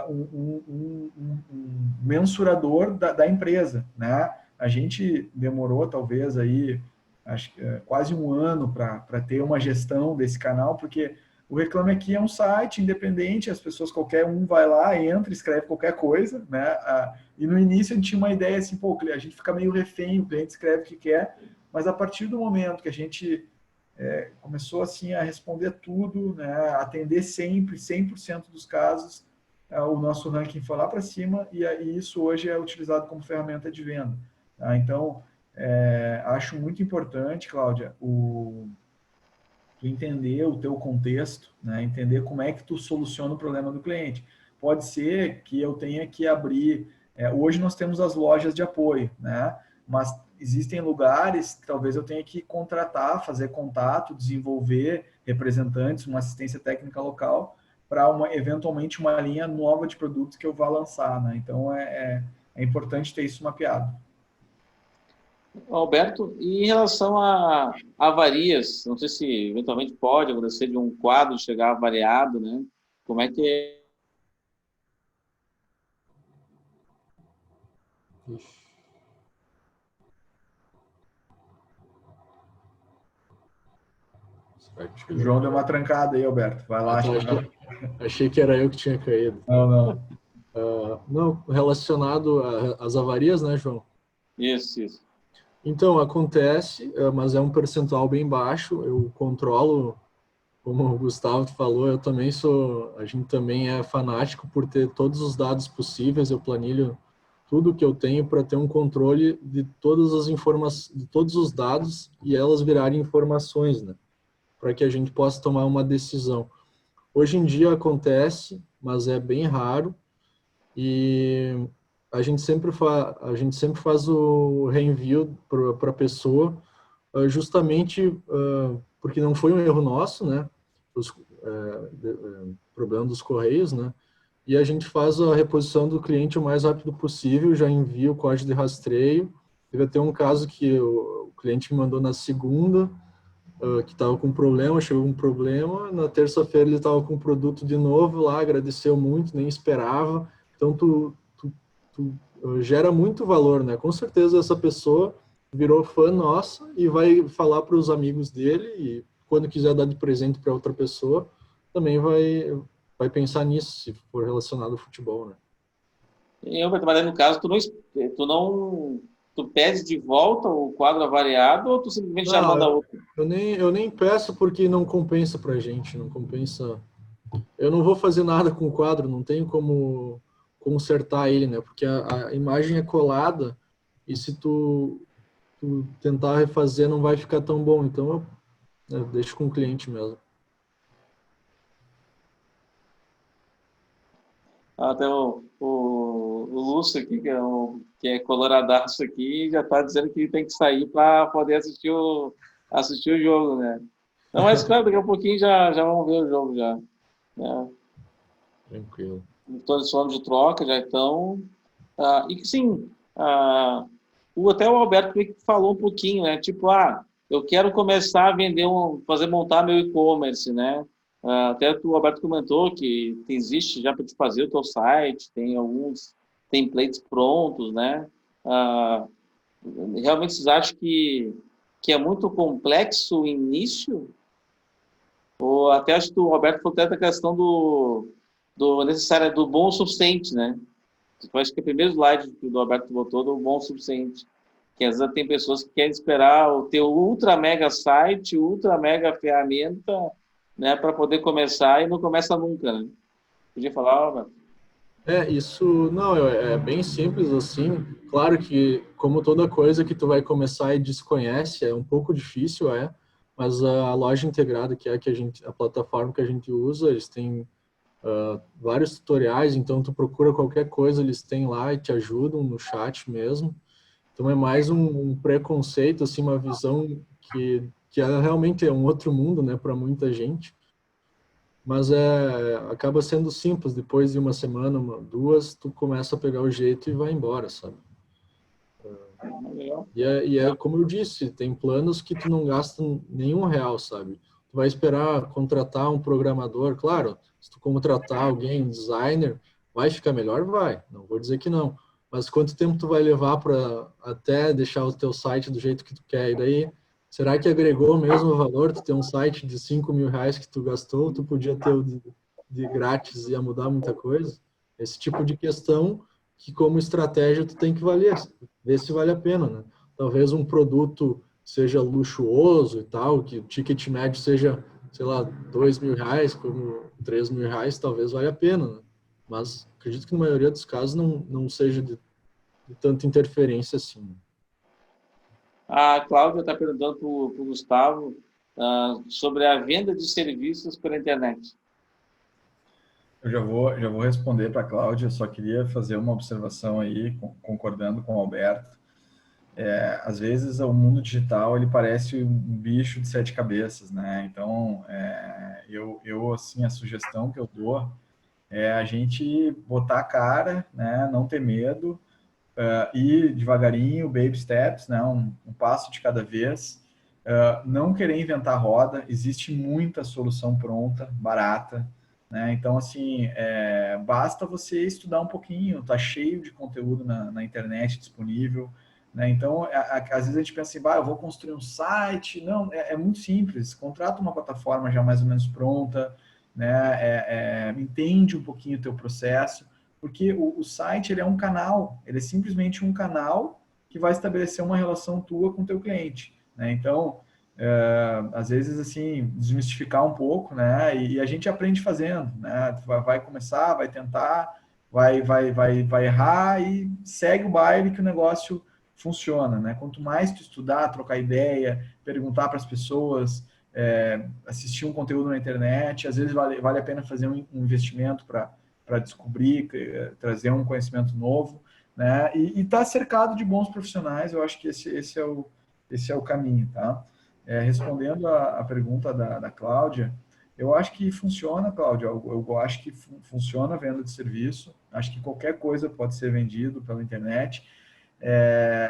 um mensurador da empresa, né? A gente demorou talvez aí acho que, quase um ano para ter uma gestão desse canal, porque o Reclame Aqui é um site independente, as pessoas, qualquer um vai lá, entra, escreve qualquer coisa, né? E no início a gente tinha uma ideia assim, pô, a gente fica meio refém, o cliente escreve o que quer, mas a partir do momento que a gente começou assim a responder tudo, né? Atender sempre, 100% dos casos, o nosso ranking foi lá para cima e isso hoje é utilizado como ferramenta de venda. Tá? Então, acho muito importante, Cláudia, tu entender o teu contexto, né? Entender como é que tu soluciona o problema do cliente. Pode ser que eu tenha que abrir... hoje nós temos as lojas de apoio, né? Mas existem lugares que talvez eu tenha que contratar, fazer contato, desenvolver representantes, uma assistência técnica local para eventualmente uma linha nova de produtos que eu vá lançar, né? Então, é importante ter isso mapeado. Alberto, e em relação a avarias, não sei se eventualmente pode acontecer de um quadro chegar avariado, né? Como é que é? O João deu uma trancada aí, Alberto. Vai lá. Achei que era eu que tinha caído. Não. Não, relacionado às avarias, né, João? Isso. Então, acontece, mas é um percentual bem baixo. Eu controlo, como o Gustavo falou, a gente também é fanático por ter todos os dados possíveis. Eu planilho tudo que eu tenho para ter um controle de todas as informações, de todos os dados e elas virarem informações, né? Para que a gente possa tomar uma decisão. Hoje em dia acontece, mas é bem raro, e a gente sempre faz o reenvio para a pessoa, justamente porque não foi um erro nosso, né? Problema dos correios, né? E a gente faz a reposição do cliente o mais rápido possível, já envia o código de rastreio. Teve até um caso que o cliente me mandou na segunda, que estava com problema, chegou com problema, na terça-feira ele estava com o produto de novo lá, agradeceu muito, nem esperava. Então, tu gera muito valor, né? Com certeza essa pessoa virou fã nossa e vai falar para os amigos dele, e quando quiser dar de presente para outra pessoa, também vai pensar nisso, se for relacionado ao futebol, né? Mas no caso, tu pede de volta o quadro avariado ou tu simplesmente já manda outro? Eu nem peço, porque não compensa pra gente, não compensa. Eu não vou fazer nada com o quadro, não tenho como consertar ele, né? Porque a imagem é colada e se tu tentar refazer não vai ficar tão bom. Então eu deixo com o cliente mesmo. Até o Lúcio aqui, que é coloradaço aqui, já está dizendo que tem que sair para poder assistir o jogo, né? Não, mas claro, daqui a pouquinho já vamos ver o jogo já. Né? Tranquilo. Todos falando de troca já estão. E que sim, até o Alberto falou um pouquinho, né? Tipo, eu quero começar a vender montar meu e-commerce, né? Até o Alberto comentou que existe já para te fazer o teu site, tem alguns templates prontos, né? Realmente vocês acham que é muito complexo o início? Ou até acho que o Roberto falou até da questão do necessário, do bom o suficiente, né? Eu acho que é o primeiro slide que o Alberto botou do bom o suficiente. Que às vezes tem pessoas que querem esperar o teu ultra mega site, ultra mega ferramenta, né, para poder começar e não começa nunca, né? Podia falar, Alberto? Isso não, é bem simples assim. Claro que, como toda coisa que tu vai começar e desconhece, é um pouco difícil, mas a loja integrada, que é a plataforma que a gente usa, eles têm vários tutoriais, então tu procura qualquer coisa, eles têm lá e te ajudam no chat mesmo. Então é mais um preconceito, assim, uma visão realmente é um outro mundo, né, para muita gente. Mas acaba sendo simples. Depois de uma semana, duas, tu começa a pegar o jeito e vai embora, sabe? E como eu disse, tem planos que tu não gasta nenhum real, sabe? Tu vai esperar contratar um programador, claro, se tu contratar alguém, um designer, vai ficar melhor? Vai, não vou dizer que não. Mas quanto tempo tu vai levar para até deixar o teu site do jeito que tu quer? E daí, será que agregou mesmo o valor? Tu ter um site de 5.000 reais que tu gastou, tu podia ter o de grátis, ia mudar muita coisa? Esse tipo de questão que como estratégia tu tem que ver se vale a pena, né? Talvez um produto seja luxuoso e tal, que o ticket médio seja, sei lá, 2.000 reais, como 3.000 reais, talvez valha a pena, né? Mas acredito que na maioria dos casos não seja de tanta interferência assim. A Cláudia está perguntando para o Gustavo sobre a venda de serviços pela internet. Eu já vou responder para a Cláudia, só queria fazer uma observação aí, concordando com o Alberto. Às vezes o mundo digital ele parece um bicho de 7 cabeças, né? Então, assim, a sugestão que eu dou é a gente botar a cara, né? Não ter medo, ir devagarinho, baby steps, né? Um passo de cada vez. Não querer inventar roda, existe muita solução pronta, barata, né? Então, assim, basta você estudar um pouquinho, tá cheio de conteúdo na internet disponível, né? Então, às vezes a gente pensa assim, eu vou construir um site. Não, é muito simples, contrata uma plataforma já mais ou menos pronta, né? Entende um pouquinho o teu processo, porque o site ele é um canal, ele é simplesmente um canal que vai estabelecer uma relação tua com o teu cliente, né? Então, às vezes, assim, desmistificar um pouco, né? E a gente aprende fazendo, né? Vai começar, vai tentar, vai errar e segue o baile que o negócio funciona, né? Quanto mais tu estudar, trocar ideia, perguntar para as pessoas, assistir um conteúdo na internet, às vezes vale a pena fazer um investimento para descobrir, trazer um conhecimento novo, né? E estar cercado de bons profissionais, eu acho que esse é o caminho, tá? Respondendo a pergunta da Cláudia, eu acho que funciona, Cláudia, eu acho que funciona a venda de serviço, acho que qualquer coisa pode ser vendido pela internet.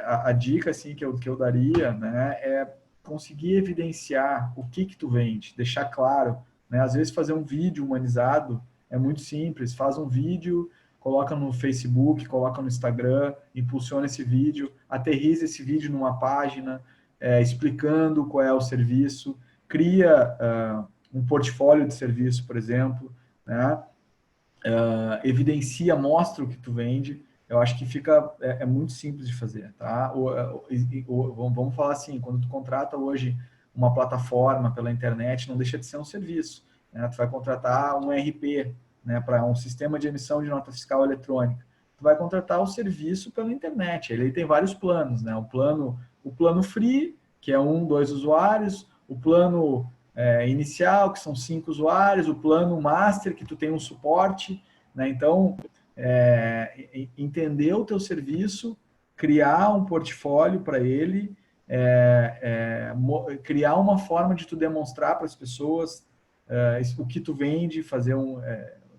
A dica assim, que eu daria, né, é conseguir evidenciar o que tu vende, deixar claro, né? Às vezes fazer um vídeo humanizado é muito simples, faz um vídeo, coloca no Facebook, coloca no Instagram, impulsiona esse vídeo, aterriza esse vídeo numa página, explicando qual é o serviço, cria um portfólio de serviço, por exemplo, né? Evidencia, mostra o que tu vende. Eu acho que é muito simples de fazer, tá? Vamos falar assim, quando tu contrata hoje uma plataforma pela internet, não deixa de ser um serviço, né? Tu vai contratar um RP, né, para um sistema de emissão de nota fiscal eletrônica. Tu vai contratar o serviço pela internet. Ele tem vários planos, né? O plano free, que é 2 usuários, o plano inicial, que são 5 usuários, o plano master, que tu tem um suporte, né? Então, entender o teu serviço, criar um portfólio para ele, criar uma forma de tu demonstrar para as pessoas o que tu vende,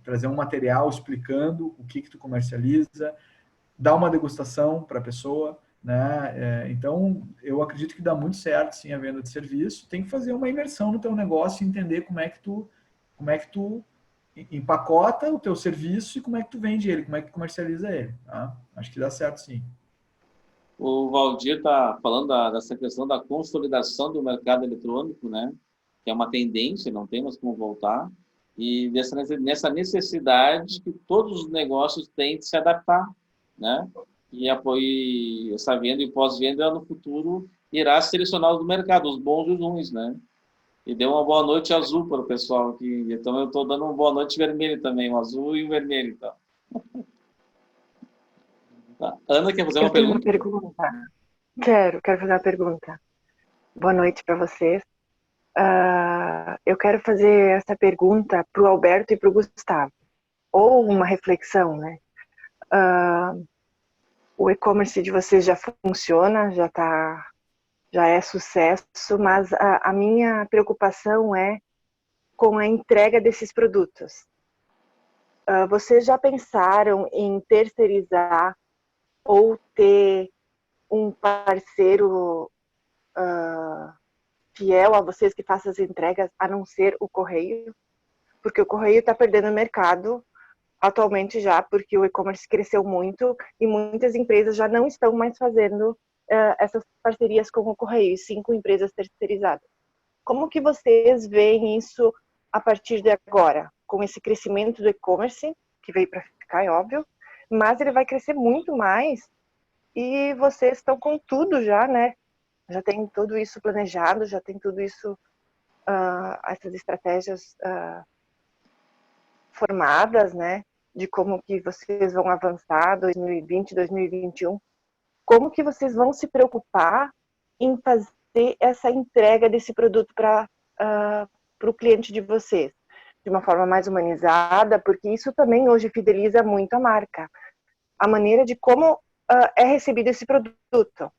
trazer um material explicando o que tu comercializa, dar uma degustação para a pessoa, né? Então, eu acredito que dá muito certo, sim, a venda de serviço. Tem que fazer uma imersão no teu negócio e entender como é que tu empacota o teu serviço e como é que tu vende ele, como é que tu comercializa ele, tá? Acho que dá certo, sim. O Valdir está falando dessa questão da consolidação do mercado eletrônico, né? Que é uma tendência, não temos como voltar, e nessa necessidade que todos os negócios têm de se adaptar, né? E essa venda e pós-venda no futuro irá selecionar os do mercado, os bons e os ruins, né? E deu uma boa noite azul para o pessoal aqui. Então, eu estou dando uma boa noite vermelho também, o azul e o vermelho. Então. Tá. Ana, quer fazer Eu uma tenho uma pergunta? pergunta. Quero fazer uma pergunta. Boa noite para vocês. Eu quero fazer essa pergunta para o Alberto e para o Gustavo, ou uma reflexão, né? O e-commerce de vocês já funciona, já é sucesso, mas a minha preocupação é com a entrega desses produtos. Vocês já pensaram em terceirizar ou ter um parceiro fiel a vocês que faça as entregas, a não ser o correio? Porque o correio está perdendo mercado atualmente já, porque o e-commerce cresceu muito e muitas empresas já não estão mais fazendo essas parcerias com o correio, e sim com empresas terceirizadas. Como que vocês veem isso a partir de agora? Com esse crescimento do e-commerce, que veio para ficar, é óbvio, mas ele vai crescer muito mais e vocês estão com tudo já, né? Já tem tudo isso planejado, já tem tudo isso, essas estratégias formadas, né? De como que vocês vão avançar 2020, 2021. Como que vocês vão se preocupar em fazer essa entrega desse produto para o cliente de vocês? De uma forma mais humanizada, porque isso também hoje fideliza muito a marca. A maneira de como é recebido esse produto.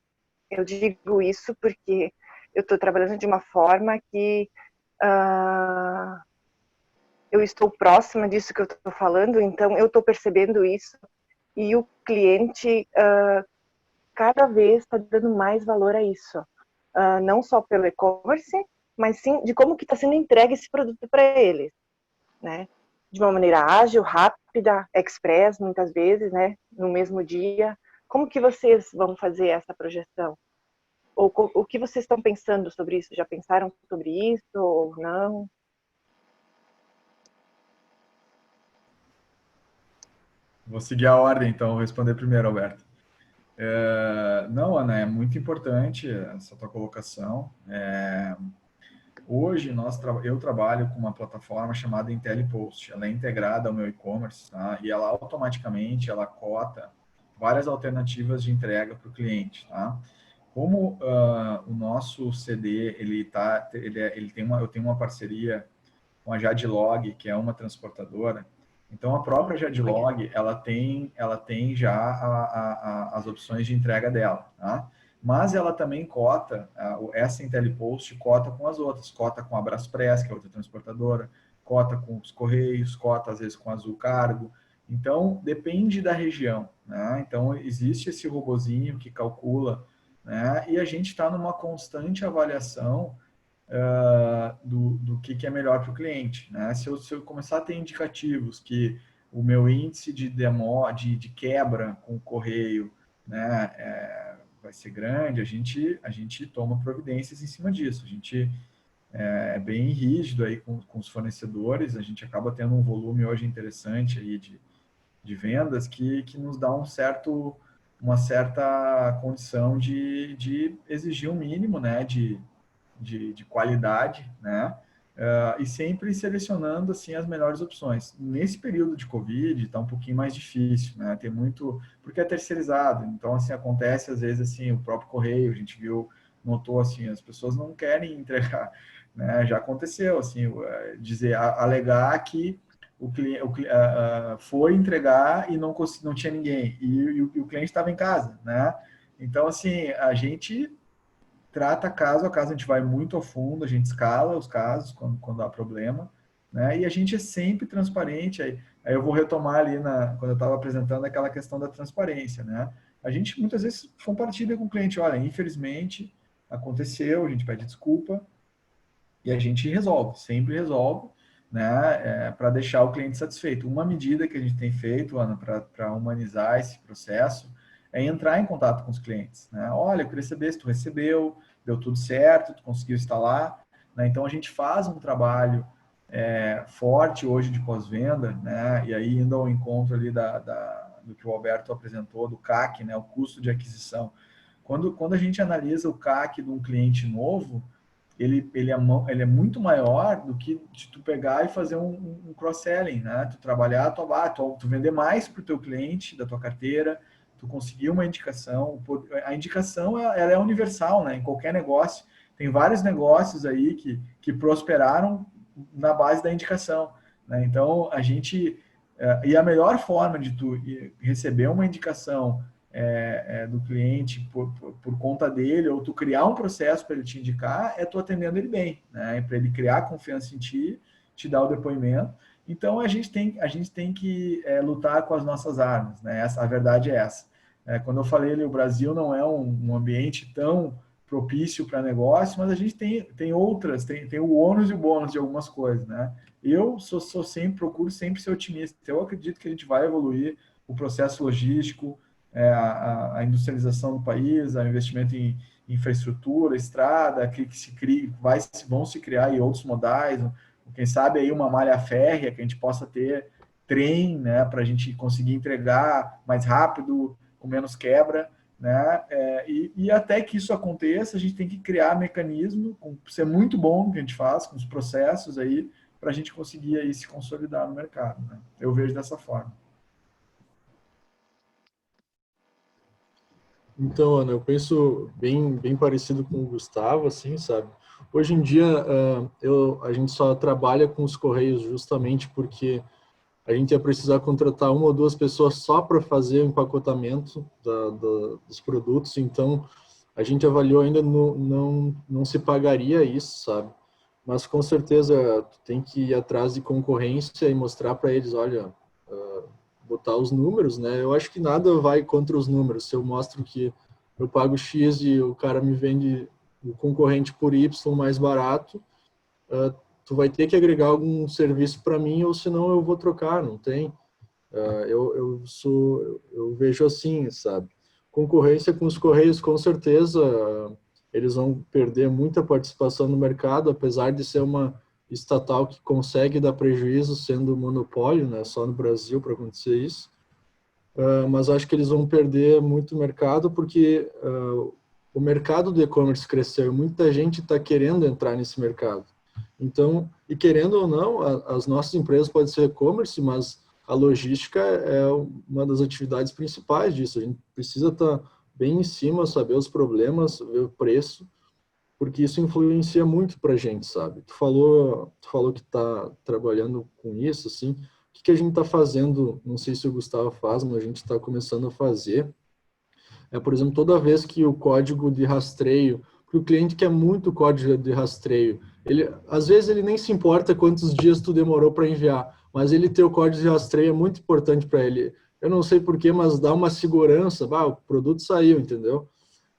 Eu digo isso porque eu estou trabalhando de uma forma que eu estou próxima disso que eu estou falando, então eu estou percebendo isso e o cliente cada vez está dando mais valor a isso. Não só pelo e-commerce, mas sim de como que está sendo entregue esse produto para eles, né? De uma maneira ágil, rápida, express, muitas vezes, né? No mesmo dia. Como que vocês vão fazer essa projeção? Ou o que vocês estão pensando sobre isso? Já pensaram sobre isso ou não? Vou seguir a ordem, então, vou responder primeiro, Alberto. Não, Ana, é muito importante essa tua colocação. Hoje, eu trabalho com uma plataforma chamada IntelliPost. Ela é integrada ao meu e-commerce, tá? E ela automaticamente cota várias alternativas de entrega para o cliente, tá? Como o nosso CD eu tenho uma parceria com a Jadlog, que é uma transportadora. Então a própria Jadlog ela tem já as opções de entrega dela, tá? Mas ela também cota, essa IntelliPost cota com as outras, cota com a Braspress, que é outra transportadora, cota com os Correios, cota às vezes com a Azul Cargo. Então, depende da região, né? Então, existe esse robozinho que calcula, né? E a gente está numa constante avaliação do que é melhor para o cliente, né? Se eu começar a ter indicativos que o meu índice de quebra com o correio, né, vai ser grande, a gente toma providências em cima disso. A gente é bem rígido aí com os fornecedores, a gente acaba tendo um volume hoje interessante aí de vendas que nos dá uma certa condição de exigir um mínimo, né, de qualidade, né? E sempre selecionando assim as melhores opções. Nesse período de Covid está um pouquinho mais difícil, né? Tem muito porque é terceirizado, então assim acontece às vezes assim o próprio correio, a gente notou assim as pessoas não querem entregar, né? Já aconteceu assim alegar que o cliente foi entregar e não tinha ninguém e o cliente estava em casa, né? Então assim a gente trata caso a caso, a gente vai muito a fundo, a gente escala os casos quando há problema, né? E a gente é sempre transparente. Aí eu vou retomar ali quando eu estava apresentando aquela questão da transparência, né? A gente muitas vezes compartilha com o cliente, olha, infelizmente aconteceu, a gente pede desculpa e a gente resolve, sempre resolve, né? Para deixar o cliente satisfeito. Uma medida que a gente tem feito, Ana, para humanizar esse processo é entrar em contato com os clientes, né? Olha, eu queria saber se tu recebeu, deu tudo certo, tu conseguiu instalar, né? Então a gente faz um trabalho forte hoje de pós-venda, né? E aí indo ao encontro ali do que o Alberto apresentou, do CAC, né? O custo de aquisição. Quando a gente analisa o CAC de um cliente novo, ele é muito maior do que de tu pegar e fazer um cross-selling, né? Tu trabalhar, tu vender mais para o teu cliente, da tua carteira, tu conseguir uma indicação. A indicação, ela é universal, né? Em qualquer negócio. Tem vários negócios aí que prosperaram na base da indicação, né? Então, e a melhor forma de tu receber uma indicação do cliente por conta dele, ou tu criar um processo para ele te indicar, é tu atendendo ele bem, né? Para ele criar confiança em ti, te dar o depoimento. Então, a gente tem que lutar com as nossas armas, né? A verdade é essa. Quando eu falei ali, o Brasil não é um ambiente tão propício para negócio, mas a gente tem outras, tem o ônus e o bônus de algumas coisas, né? Eu procuro sempre ser otimista. Eu acredito que a gente vai evoluir o processo logístico, a industrialização do país, o investimento em infraestrutura, estrada, vão se criar aí outros modais, quem sabe aí uma malha férrea, que a gente possa ter trem, né, para a gente conseguir entregar mais rápido, com menos quebra, né? E até que isso aconteça, a gente tem que criar mecanismo, ser muito bom no que a gente faz, com os processos aí, para a gente conseguir aí se consolidar no mercado, né? Eu vejo dessa forma. Então, Ana, eu penso bem parecido com o Gustavo, assim, sabe? Hoje em dia, a gente só trabalha com os Correios justamente porque a gente ia precisar contratar uma ou duas pessoas só para fazer o empacotamento dos produtos, então a gente avaliou ainda não se pagaria isso, sabe? Mas com certeza tu tem que ir atrás de concorrência e mostrar para eles, olha, botar os números, né? Eu acho que nada vai contra os números. Se eu mostro que eu pago X e o cara me vende o concorrente por Y mais barato, tu vai ter que agregar algum serviço para mim, ou senão eu vou trocar, não tem. Eu vejo assim, sabe? Concorrência com os Correios, com certeza, eles vão perder muita participação no mercado, apesar de ser uma estatal que consegue dar prejuízo sendo monopólio, né? Só no Brasil para acontecer isso. Mas acho que eles vão perder muito mercado porque o mercado do e-commerce cresceu, muita gente está querendo entrar nesse mercado. Então, e querendo ou não, as nossas empresas podem ser e-commerce, mas a logística é uma das atividades principais disso. A gente precisa estar bem em cima, saber os problemas, ver o preço, porque isso influencia muito para a gente, sabe? Tu falou que está trabalhando com isso, assim. O que a gente está fazendo, não sei se o Gustavo faz, mas a gente está começando a fazer, por exemplo, toda vez que o código de rastreio, porque o cliente quer muito código de rastreio, às vezes ele nem se importa quantos dias tu demorou para enviar, mas ele ter o código de rastreio é muito importante para ele. Eu não sei porquê, mas dá uma segurança, o produto saiu, entendeu?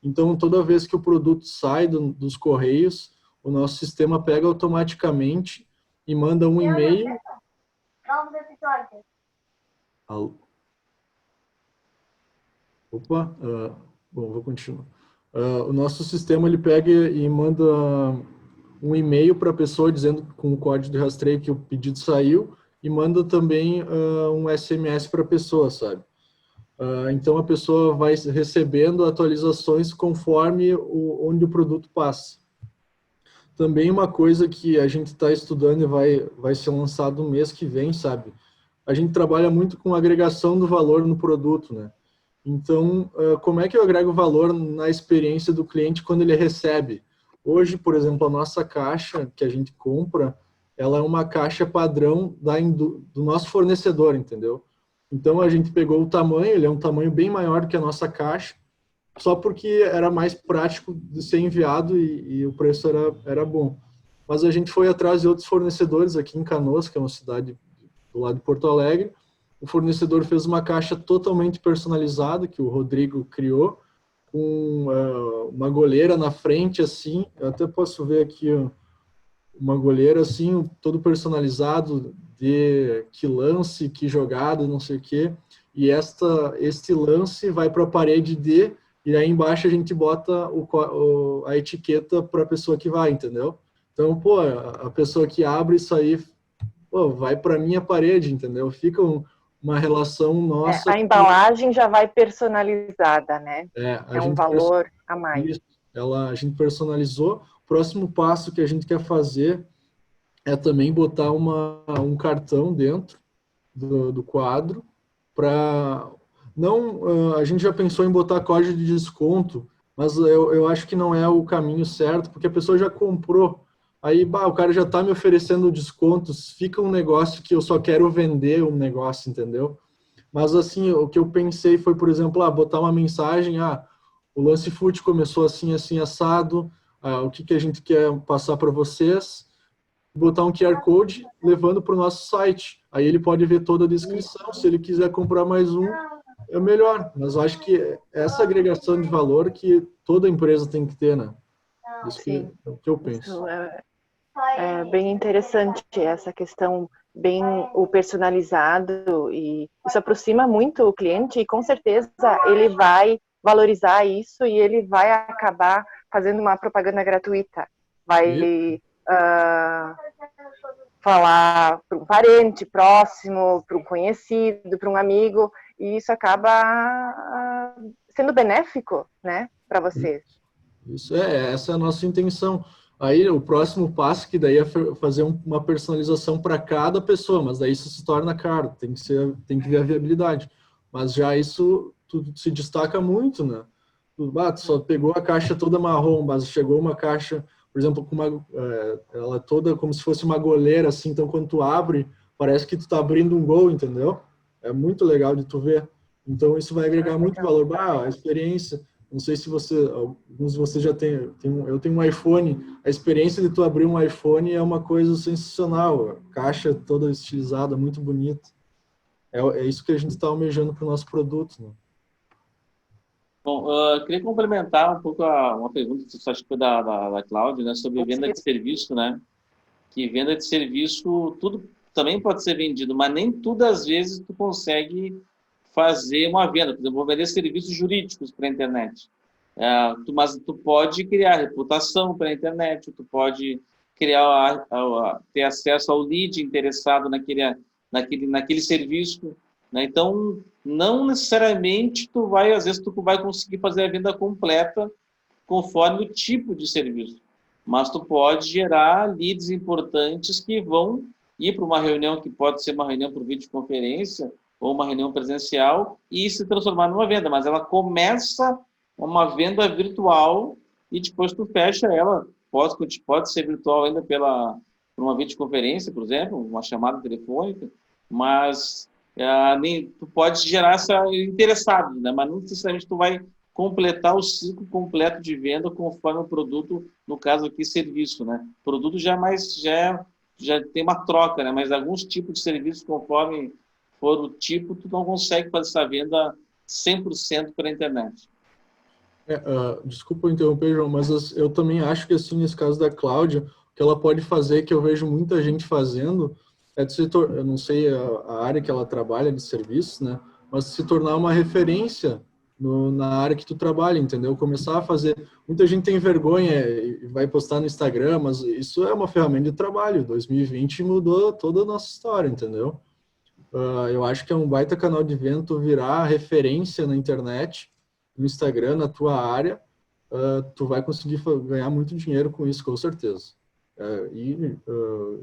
Então, toda vez que o produto sai dos Correios, o nosso sistema pega automaticamente e manda um e-mail. Opa, bom, vou continuar. O nosso sistema ele pega e manda um e-mail para a pessoa dizendo com o código de rastreio que o pedido saiu e manda também um SMS para a pessoa, sabe? Então a pessoa vai recebendo atualizações conforme onde o produto passa. Também uma coisa que a gente está estudando e vai ser lançado no mês que vem, sabe? A gente trabalha muito com agregação do valor no produto, né? Então, como é que eu agrego valor na experiência do cliente quando ele recebe? Hoje, por exemplo, a nossa caixa que a gente compra, ela é uma caixa padrão do nosso fornecedor, entendeu? Então, a gente pegou o tamanho, ele é um tamanho bem maior do que a nossa caixa, só porque era mais prático de ser enviado e o preço era bom. Mas a gente foi atrás de outros fornecedores aqui em Canoas, que é uma cidade do lado de Porto Alegre. O fornecedor fez uma caixa totalmente personalizada, que o Rodrigo criou, com uma goleira na frente, assim. Eu até posso ver aqui uma goleira, assim, todo personalizado, de que lance, que jogada, não sei o quê. E este lance vai para a parede D, e aí embaixo a gente bota a etiqueta para a pessoa que vai, entendeu? Então, pô, a pessoa que abre isso aí, pô, vai para a minha parede, entendeu? Fica uma relação nossa. A embalagem já vai personalizada, né? É um valor a mais. Isso. a gente personalizou. O próximo passo que a gente quer fazer é também botar um cartão dentro do quadro para... Não, a gente já pensou em botar código de desconto, mas eu acho que não é o caminho certo, porque a pessoa já comprou. Aí, o cara já está me oferecendo descontos, fica um negócio que eu só quero vender um negócio, entendeu? Mas, assim, o que eu pensei foi, por exemplo, botar uma mensagem, o Lance Foot começou assim, assim, assado, o que a gente quer passar para vocês, botar um QR Code levando para o nosso site. Aí ele pode ver toda a descrição, se ele quiser comprar mais um, é melhor. Mas eu acho que essa agregação de valor que toda empresa tem que ter, né? Isso Sim. é o que eu penso. Isso é bem interessante, essa questão bem o personalizado, e isso aproxima muito o cliente, e com certeza ele vai valorizar isso e ele vai acabar fazendo uma propaganda gratuita. Vai falar para um parente próximo, para um conhecido, para um amigo, e isso acaba sendo benéfico, né, para vocês. Isso essa é a nossa intenção. Aí o próximo passo que daí é fazer uma personalização para cada pessoa, mas daí isso se torna caro, tem que ver a viabilidade. Mas já isso se destaca muito, né? Tu só pegou a caixa toda marrom, mas chegou uma caixa, por exemplo, com ela toda como se fosse uma goleira, assim, então quando tu abre, parece que tu tá abrindo um gol, entendeu? É muito legal de tu ver. Então isso vai agregar muito valor. A experiência, não sei se alguns de vocês já eu tenho um iPhone, a experiência de tu abrir um iPhone é uma coisa sensacional, a caixa toda estilizada, muito bonita. É isso que a gente está almejando para o nosso produto, né? Bom, queria complementar um pouco uma pergunta que você achou da Cláudia, né, sobre venda de serviço, né? Que venda de serviço, tudo também pode ser vendido, mas nem tudo, às vezes, tu consegue fazer uma venda. Por exemplo, vou vender serviços jurídicos para a internet. Mas tu pode criar reputação para a internet, tu pode ter acesso ao lead interessado naquele serviço, né? Então, não necessariamente às vezes tu vai conseguir fazer a venda completa conforme o tipo de serviço, mas tu pode gerar leads importantes que vão ir para uma reunião, que pode ser uma reunião por videoconferência ou uma reunião presencial, e se transformar numa venda, mas ela começa uma venda virtual e depois tu fecha ela, pode ser virtual ainda por uma videoconferência, por exemplo, uma chamada telefônica, mas tu pode gerar interessados, né? Mas não necessariamente tu vai completar o ciclo completo de venda conforme o produto, no caso aqui, serviço, né? Produto já tem uma troca, né? Mas alguns tipos de serviços, conforme for o tipo, tu não consegue fazer essa venda 100% pela internet. Desculpa interromper, João, mas eu também acho que, assim, nesse caso da Cláudia, o que ela pode fazer, que eu vejo muita gente fazendo, eu não sei a área que ela trabalha de serviços, né? Mas se tornar uma referência na área que tu trabalha, entendeu? Começar a fazer... Muita gente tem vergonha e vai postar no Instagram, mas isso é uma ferramenta de trabalho. 2020 mudou toda a nossa história, entendeu? Eu acho que é um baita canal de venda tu virar referência na internet, no Instagram, na tua área, tu vai conseguir ganhar muito dinheiro com isso, com certeza.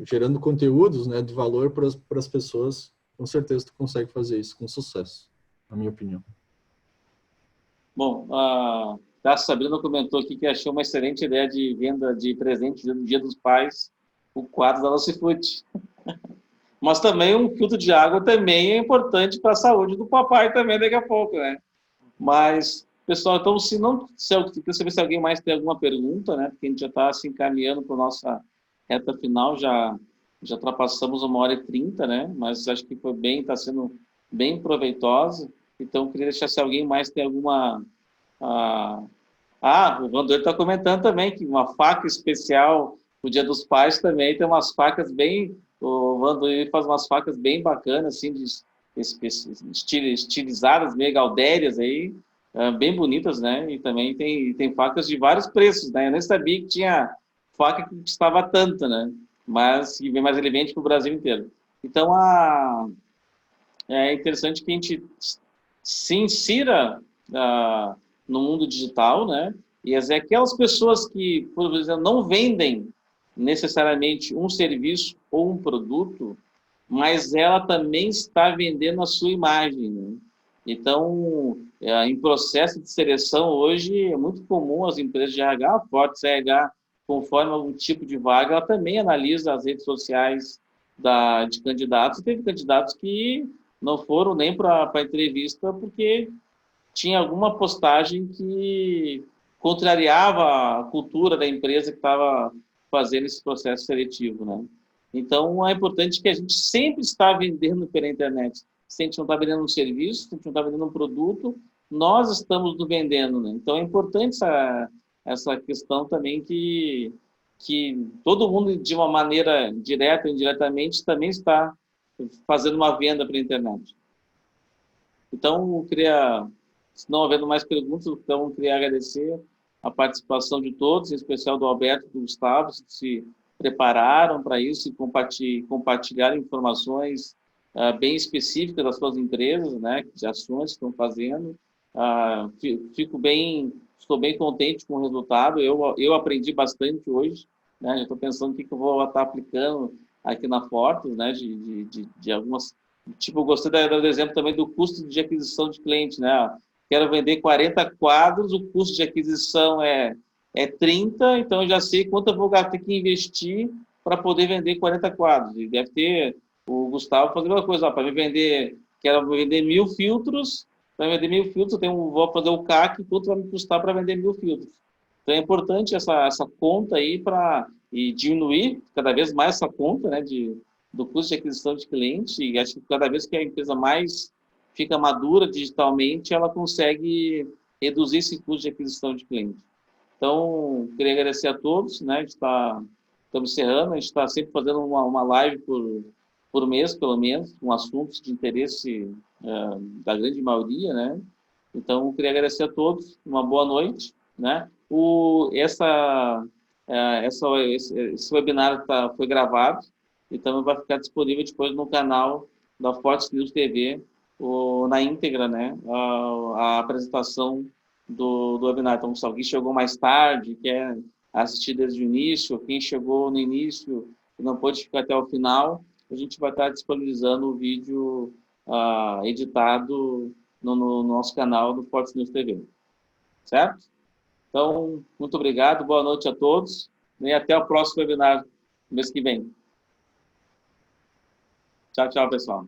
Gerando conteúdos, né, de valor para as pessoas, com certeza tu consegue fazer isso com sucesso, na minha opinião. Bom, a Sabrina comentou aqui que achou uma excelente ideia de venda de presente no Dia dos Pais, o quadro da Lucifute. Mas também um filtro de água também é importante para a saúde do papai também daqui a pouco, né? Mas, pessoal, então, queria saber se alguém mais tem alguma pergunta, né? Porque a gente já está se encaminhando para a nossa reta final, já ultrapassamos 1h30, né? Mas acho que está sendo bem proveitosa. Então, queria deixar se alguém mais tem alguma... o Vandoir está comentando também que uma faca especial no Dia dos Pais também tem umas facas bem... O Vandoir faz umas facas bem bacanas, assim, estilizadas, meio gaudérias aí, bem bonitas, né? E também tem facas de vários preços, né? Eu nem sabia que tinha faca que custava tanto, né? Mas ele vende para o Brasil inteiro. Então, é interessante que a gente se insira no mundo digital, né? E aquelas pessoas que, por exemplo, não vendem necessariamente um serviço ou um produto, mas ela também está vendendo a sua imagem, né? Então, em processo de seleção hoje, é muito comum as empresas de RH, Fortes RH, conforme algum tipo de vaga, ela também analisa as redes sociais de candidatos. Teve candidatos que não foram nem para a entrevista porque tinha alguma postagem que contrariava a cultura da empresa que estava fazendo esse processo seletivo, né? Então, é importante que a gente sempre está vendendo pela internet. Se a gente não está vendendo um serviço, se a gente não está vendendo um produto, nós estamos nos vendendo, né? Então, é importante essa questão também que todo mundo, de uma maneira direta ou indiretamente, também está fazendo uma venda pela internet. Então, eu queria, se não havendo mais perguntas, então, eu queria agradecer a participação de todos, em especial do Alberto e do Gustavo, que se prepararam para isso e compartilharam informações bem específicas das suas empresas, né, de ações que estão fazendo. Estou bem contente com o resultado. Eu aprendi bastante hoje, né, já estou pensando o que eu vou estar aplicando aqui na Fortes, né, de algumas. Tipo, eu gostei do exemplo também do custo de aquisição de cliente, né? Quero vender 40 quadros, o custo de aquisição é 30, então eu já sei quanto eu vou ter que investir para poder vender 40 quadros. E deve ter o Gustavo fazer uma coisa, para quero vender 1.000 filtros, para vender 1.000 filtros, vou fazer o CAC, quanto vai me custar para vender 1.000 filtros. Então é importante essa conta aí e diminuir cada vez mais essa conta, né, do custo de aquisição de cliente, e acho que cada vez que a empresa mais fica madura digitalmente, ela consegue reduzir esse custo de aquisição de cliente. Então, queria agradecer a todos, né? Estamos encerrando, a gente está sempre fazendo uma live por mês, pelo menos, com assuntos de interesse da grande maioria, né? Então, queria agradecer a todos, uma boa noite, né? Esse webinar foi gravado, então vai ficar disponível depois no canal da Fortes News TV, na íntegra, né, a apresentação do webinar. Então, se alguém chegou mais tarde, quer assistir desde o início, quem chegou no início e não pôde ficar até o final, a gente vai estar disponibilizando o vídeo editado no nosso canal do Fortes News TV. Certo? Então, muito obrigado, boa noite a todos e até o próximo webinar mês que vem. Tchau, tchau, pessoal.